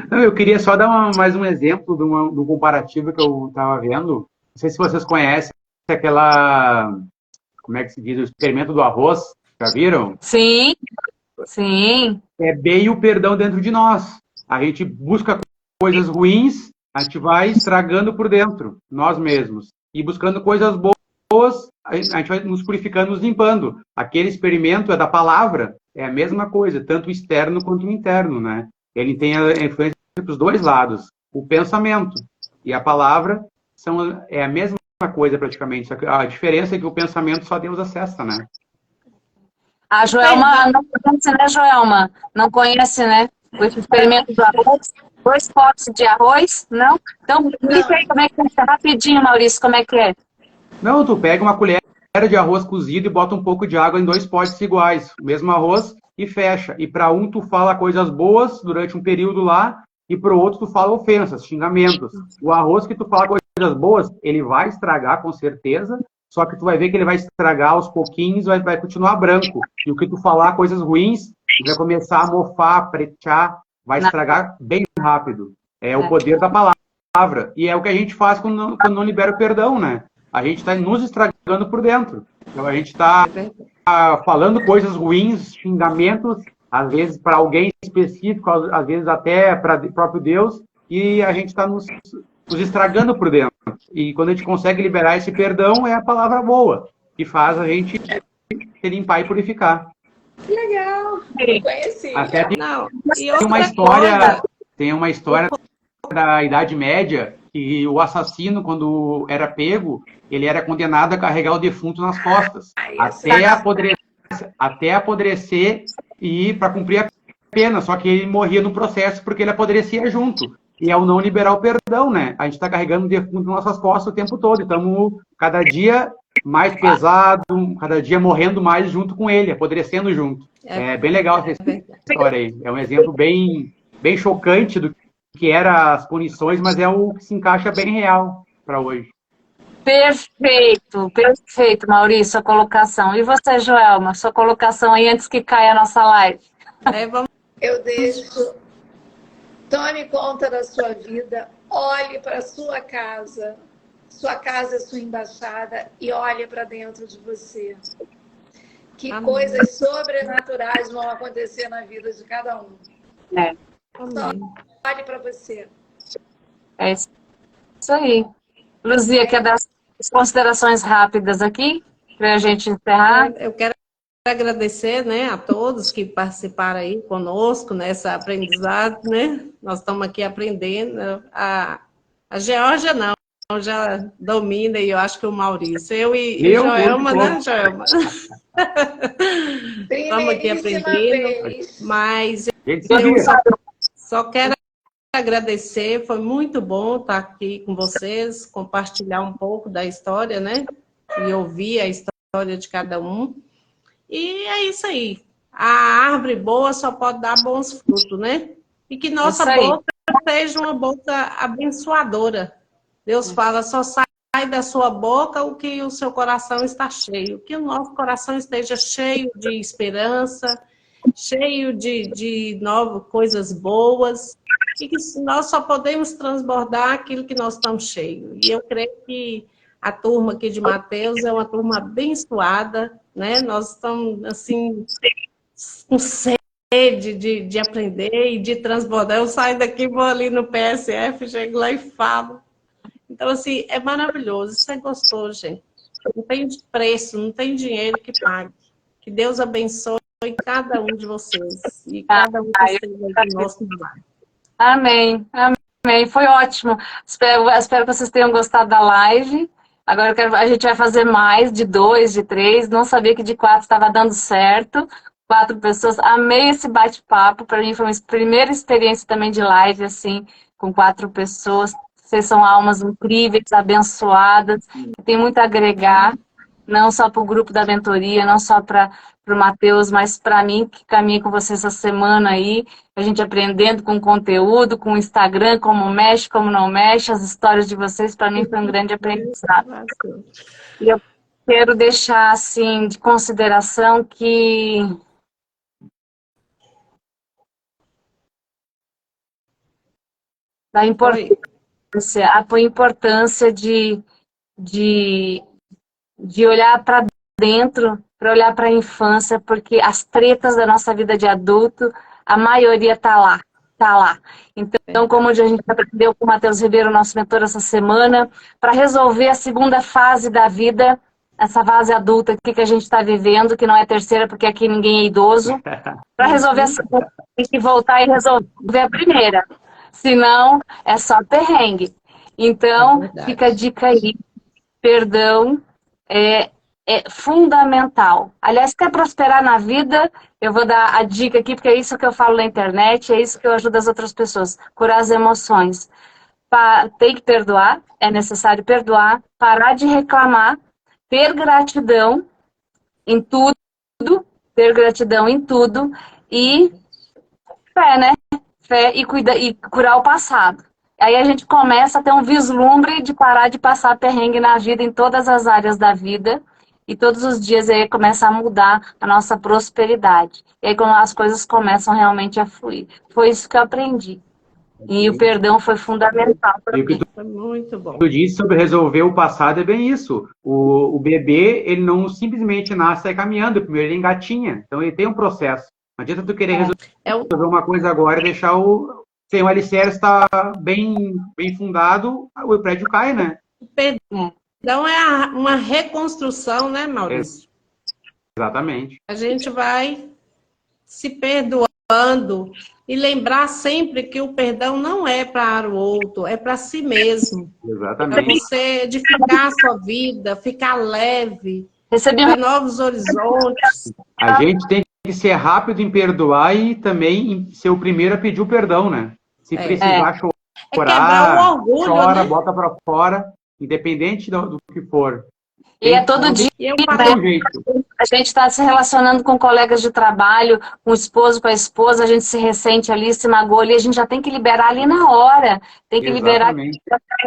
S2: Não, eu queria só dar mais um exemplo do comparativo que eu estava vendo. Não sei se vocês conhecem aquela, como é que se diz, o experimento do arroz. Já viram?
S5: Sim, sim.
S2: É bem o perdão dentro de nós. A gente busca coisas ruins, a gente vai estragando por dentro, nós mesmos. E buscando coisas boas, a gente vai nos purificando, nos limpando. Aquele experimento é da palavra, é a mesma coisa, tanto o externo quanto o interno, né? Ele tem a influência dos dois lados. O pensamento e a palavra é a mesma coisa praticamente. Só que a diferença é que o pensamento só Deus acessa, né?
S5: A Joelma não conhece, né, Joelma? Não conhece, né? O experimento do arroz. 2 potes de arroz, não? Então, explica aí como é que é. Rapidinho, Maurício, como é que é?
S2: Não, tu pega uma colher de arroz cozido e bota um pouco de água em 2 potes iguais, o mesmo arroz, e fecha. E para um tu fala coisas boas durante um período lá, e para o outro tu fala ofensas, xingamentos. O arroz que tu fala coisas boas, ele vai estragar com certeza, só que tu vai ver que ele vai estragar aos pouquinhos, vai continuar branco. E o que tu falar coisas ruins, vai começar a mofar, pretear, vai estragar bem rápido. É o poder da palavra. E é o que a gente faz quando não libera o perdão, né? A gente está nos estragando por dentro. Então a gente está falando coisas ruins, xingamentos, às vezes para alguém específico, às vezes até para o próprio Deus, e a gente está nos estragando por dentro. E quando a gente consegue liberar esse perdão, é a palavra boa, que faz a gente se limpar e purificar.
S4: Que legal! Não conhecia.
S2: Até
S3: Tem
S2: tem uma história da Idade Média que o assassino, quando era pego, ele era condenado a carregar o defunto nas costas, até apodrecer e para cumprir a pena. Só que ele morria no processo porque ele apodrecia junto. E é o não liberar o perdão, né? A gente está carregando o defunto nas nossas costas o tempo todo. Estamos cada dia mais pesado, cada dia morrendo mais junto com ele, apodrecendo junto. É bem legal essa história aí. É um exemplo bem chocante do que eram as punições, mas é o que se encaixa bem real para hoje.
S5: Perfeito, perfeito, Maurício, a colocação. E você, Joelma, sua colocação aí antes que caia a nossa live.
S4: Eu deixo. Tome conta da sua vida, olhe para a sua casa é sua embaixada, e olhe para dentro de você. Que coisas sobrenaturais vão acontecer na vida de cada um. Só olhe para você.
S5: É isso aí. Luzia, quer dar as considerações rápidas aqui, para a gente encerrar?
S3: Eu quero agradecer, né, a todos que participaram aí conosco nessa aprendizado, né? Nós estamos aqui aprendendo. A Geórgia não, já domina, e eu acho que o Maurício. Eu Joelma, né, Joelma? Estamos aqui aprendendo, mas eu só quero agradecer, foi muito bom estar aqui com vocês, compartilhar um pouco da história, né? E ouvir a história de cada um. E é isso aí. A árvore boa só pode dar bons frutos, né? E que nossa boca seja uma boca abençoadora. Deus fala, só sai da sua boca o que o seu coração está cheio. Que o nosso coração esteja cheio de esperança, cheio de novas coisas boas. E que nós só podemos transbordar aquilo que nós estamos cheios. E eu creio que a turma aqui de Mateus é uma turma abençoada, né? Nós estamos, assim, com sede de aprender e de transbordar. Eu saio daqui, vou ali no PSF, chego lá e falo. Então, assim, é maravilhoso. Isso é gostoso, gente. Não tem preço, não tem dinheiro que pague. Que Deus abençoe cada um de vocês. E cada um de vocês do nosso trabalho.
S5: Amém, amém. Foi ótimo. Espero que vocês tenham gostado da live. Agora a gente vai fazer mais, de 2, de 3. Não sabia que de 4 estava dando certo. 4 pessoas. Amei esse bate-papo. Para mim foi uma primeira experiência também de live, assim, com 4 pessoas. Vocês são almas incríveis, abençoadas. Tem muito a agregar, não só para o grupo da mentoria, não só para o Matheus, mas para mim, que caminhei com vocês essa semana aí, a gente aprendendo com conteúdo, com o Instagram, como mexe, como não mexe, as histórias de vocês, para mim foi um grande aprendizado. E eu quero deixar, assim, de consideração que a importância de olhar para dentro, para olhar para a infância, porque as tretas da nossa vida de adulto, a maioria tá lá. Então, como a gente aprendeu com o Matheus Ribeiro, nosso mentor, essa semana, para resolver a segunda fase da vida, essa fase adulta que a gente está vivendo, que não é terceira, porque aqui ninguém é idoso, para resolver a segunda, tem que voltar e resolver a primeira. Senão, é só perrengue. Então, fica a dica aí. Perdão é fundamental. Aliás, quer prosperar na vida, eu vou dar a dica aqui, porque é isso que eu falo na internet, é isso que eu ajudo as outras pessoas. Curar as emoções. Tem que perdoar, é necessário perdoar, parar de reclamar, ter gratidão em tudo, e fé, né? Fé e curar o passado. Aí a gente começa a ter um vislumbre de parar de passar perrengue na vida, em todas as áreas da vida, e todos os dias aí começa a mudar a nossa prosperidade. E aí quando as coisas começam realmente a fluir. Foi isso que eu aprendi. E o perdão foi fundamental para mim.
S3: Foi muito bom.
S2: Tu disse sobre resolver o passado, é bem isso. O bebê, ele não simplesmente nasce e sai caminhando, primeiro ele engatinha. Então ele tem um processo. Não adianta tu querer resolver uma coisa agora e deixar sem o alicerce estar bem fundado, o prédio cai, né?
S3: O perdão é uma reconstrução, né, Maurício?
S2: Exatamente.
S3: A gente vai se perdoando e lembrar sempre que o perdão não é para o outro, é para si mesmo.
S2: Exatamente.
S3: Para você edificar a sua vida, ficar leve, ter novos horizontes.
S2: A gente tem que ser rápido em perdoar e também ser o primeiro a pedir o perdão, né? Se precisar chorar,
S3: o orgulho,
S2: chora,
S3: né?
S2: bota pra fora, independente do que for.
S5: E é todo dia, a gente está se relacionando com colegas de trabalho, com o esposo, com a esposa, a gente se ressente ali, se magoa ali, a gente já tem que liberar ali na hora. Tem que liberar,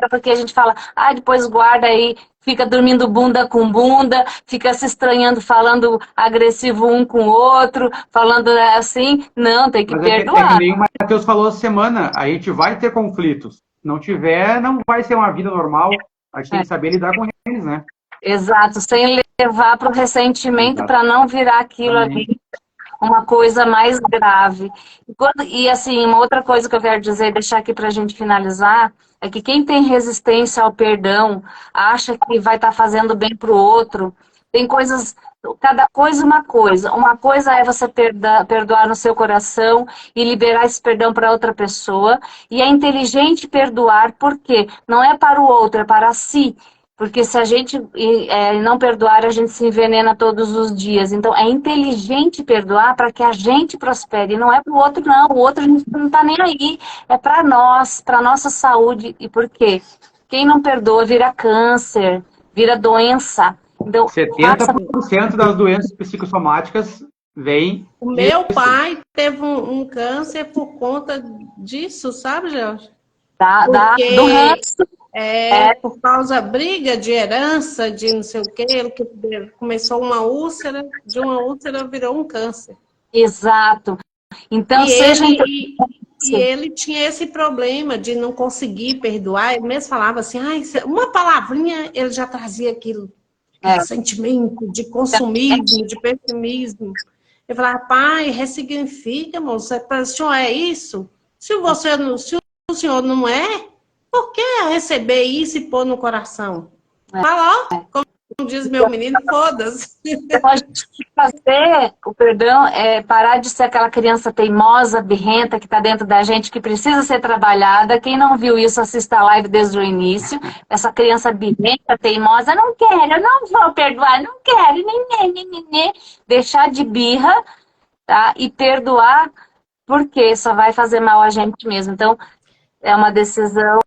S5: porque a gente fala, depois guarda aí, fica dormindo bunda com bunda, fica se estranhando, falando agressivo um com o outro, falando assim. Não, tem que perdoar.
S2: É que nem o Matheus falou essa semana, a gente vai ter conflitos. Se não tiver, não vai ser uma vida normal. A gente tem que saber lidar com eles, né?
S5: Exato, sem levar para o ressentimento, para não virar aquilo ali uma coisa mais grave. E assim, uma outra coisa que eu quero dizer, deixar aqui para a gente finalizar, é que quem tem resistência ao perdão, acha que vai estar fazendo bem para o outro, tem coisas, cada coisa uma coisa. Uma coisa é você perdoar no seu coração e liberar esse perdão para outra pessoa, e é inteligente perdoar, porque não é para o outro, é para si. Porque se a gente não perdoar, a gente se envenena todos os dias. Então, é inteligente perdoar para que a gente prospere. E não é para o outro, não. O outro a gente não está nem aí. É para nós, para a nossa saúde. E por quê? Quem não perdoa vira câncer, vira doença. Então,
S2: 70% das doenças psicossomáticas vêm...
S3: O meu pai teve um câncer por conta disso, sabe, Jorge?
S5: Do ranço.
S3: Por causa briga de herança, de não sei o quê, ele começou uma úlcera, de uma úlcera virou um câncer.
S5: Exato. Então,
S3: e ele tinha esse problema de não conseguir perdoar, ele mesmo falava assim, uma palavrinha, ele já trazia aquele sentimento de consumismo, de pessimismo. Eu falava, pai, ressignifica, moço, o senhor é isso? Se o senhor não é, por que receber isso e pôr no coração? Fala, diz meu menino, foda-se.
S5: Então, a gente tem que fazer o perdão, parar de ser aquela criança teimosa, birrenta, que está dentro da gente, que precisa ser trabalhada. Quem não viu isso, assista a live desde o início. Essa criança birrenta, teimosa, não quero, eu não vou perdoar, não quero, nem. Deixar de birra, tá? E perdoar, porque só vai fazer mal a gente mesmo. Então, é uma decisão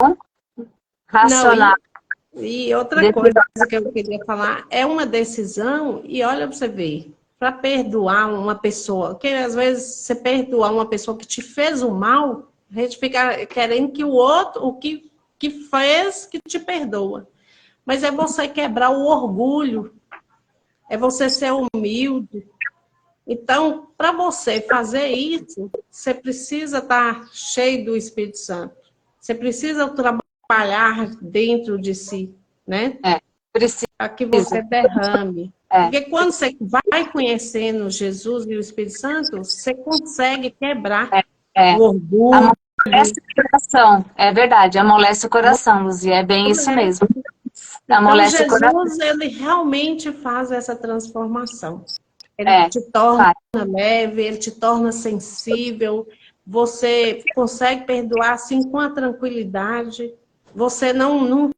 S5: racional.
S3: E outra coisa que eu queria falar, é uma decisão, e olha para você ver, para perdoar uma pessoa, que às vezes você perdoar uma pessoa que te fez o mal, a gente fica querendo que o outro, o que fez, que te perdoa. Mas é você quebrar o orgulho, é você ser humilde. Então, para você fazer isso, você precisa estar cheio do Espírito Santo. Você precisa trabalhar dentro de si, né?
S5: Precisa.
S3: Para que você derrame. Porque quando você vai conhecendo Jesus e o Espírito Santo, você consegue quebrar o orgulho.
S5: Amolece o coração. É verdade, amolece o coração, Luzia. É bem isso mesmo. Amolece
S3: Então,
S5: o coração.
S3: Jesus, ele realmente faz essa transformação. Ele te torna leve, ele te torna sensível. Você consegue perdoar assim com a tranquilidade. Você não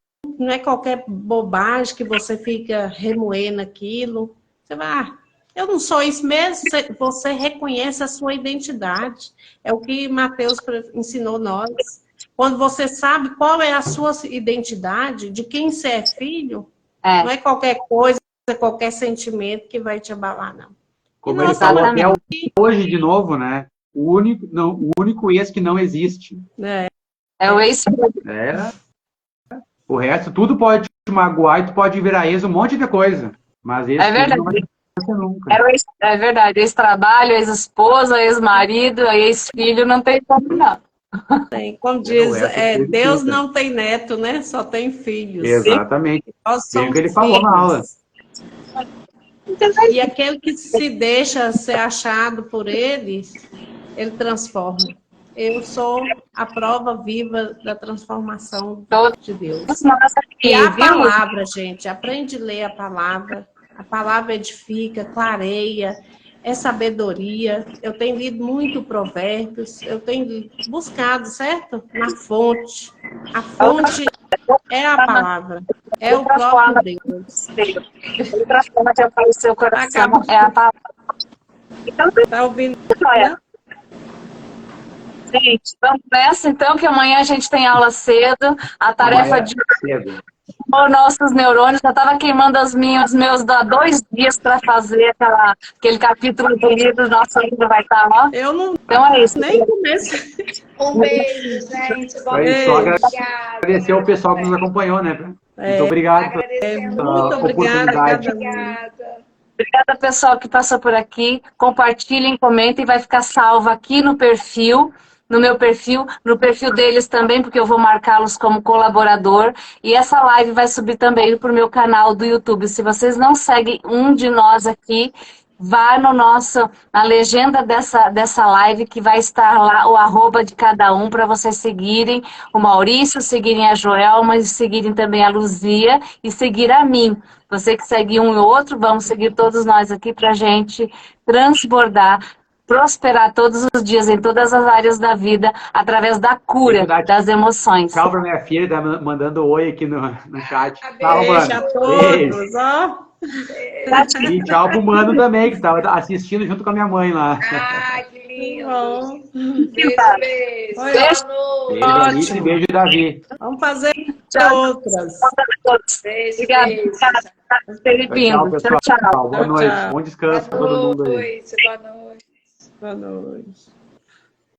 S3: é qualquer bobagem que você fica remoendo aquilo. Você vai, eu não sou isso mesmo. Você reconhece a sua identidade. É o que Mateus ensinou nós. Quando você sabe qual é a sua identidade, de quem você é filho, não é qualquer coisa, qualquer sentimento que vai te abalar, não.
S2: Como ele falou até hoje de novo, né? O único ex que não existe.
S5: É o ex.
S2: O resto, tudo pode te magoar e tu pode virar ex um monte de coisa. Mas esse não vai ser nunca.
S5: É verdade. Ex-trabalho, ex-esposa, ex-marido, ex-filho, não tem como não.
S3: Como diz, Deus não tem neto, né? Só tem filhos.
S2: Exatamente.
S3: Nós somos
S2: o que ele falou na aula.
S3: E aquele que se deixa ser achado por ele transforma. Eu sou a prova viva da transformação de Deus. E a palavra, gente, aprende a ler a palavra edifica, clareia, é sabedoria. Eu tenho lido muito Provérbios, eu tenho buscado, certo? Na fonte. A fonte é a palavra, é o próprio Deus.
S5: Outra forma de aparecer o coração é a palavra. Então,
S3: tá ouvindo?
S5: Gente, vamos nessa então, que amanhã a gente tem aula cedo. A tarefa de nossos neurônios, já estava queimando os meus há 2 dias para fazer aquele capítulo do livro. Nosso livro vai estar lá.
S3: Eu não.
S5: Então é isso.
S3: Nem começo.
S4: Um beijo, gente. Bom
S2: dia. Agradecer ao pessoal que nos acompanhou, né? Muito obrigado.
S3: Muito obrigada.
S5: Obrigada, pessoal, que passou por aqui. Compartilhem, comentem, vai ficar salvo aqui no perfil. No meu perfil, no perfil deles também, porque eu vou marcá-los como colaborador. E essa live vai subir também para o meu canal do YouTube. Se vocês não seguem um de nós aqui, vá na legenda dessa live, que vai estar lá o @ de cada um, para vocês seguirem o Maurício, seguirem a Joelma, e seguirem também a Luzia e seguir a mim. Você que segue um e outro, vamos seguir todos nós aqui para a gente transbordar, prosperar todos os dias, em todas as áreas da vida, através da cura das emoções.
S2: Tchau para minha filha, tá mandando oi aqui no chat.
S3: Beijo a todos, ó.
S2: E tchau pro Mano também, que estava assistindo junto com a minha mãe lá.
S4: Que lindo. Beijo.
S2: Beijo, Alice, e beijo, Davi.
S3: Vamos fazer outras.
S5: Obrigada.
S2: Tchau, pessoal. Boa noite. Bom descanso para todo mundo aí.
S4: Boa noite.
S3: Boa noite.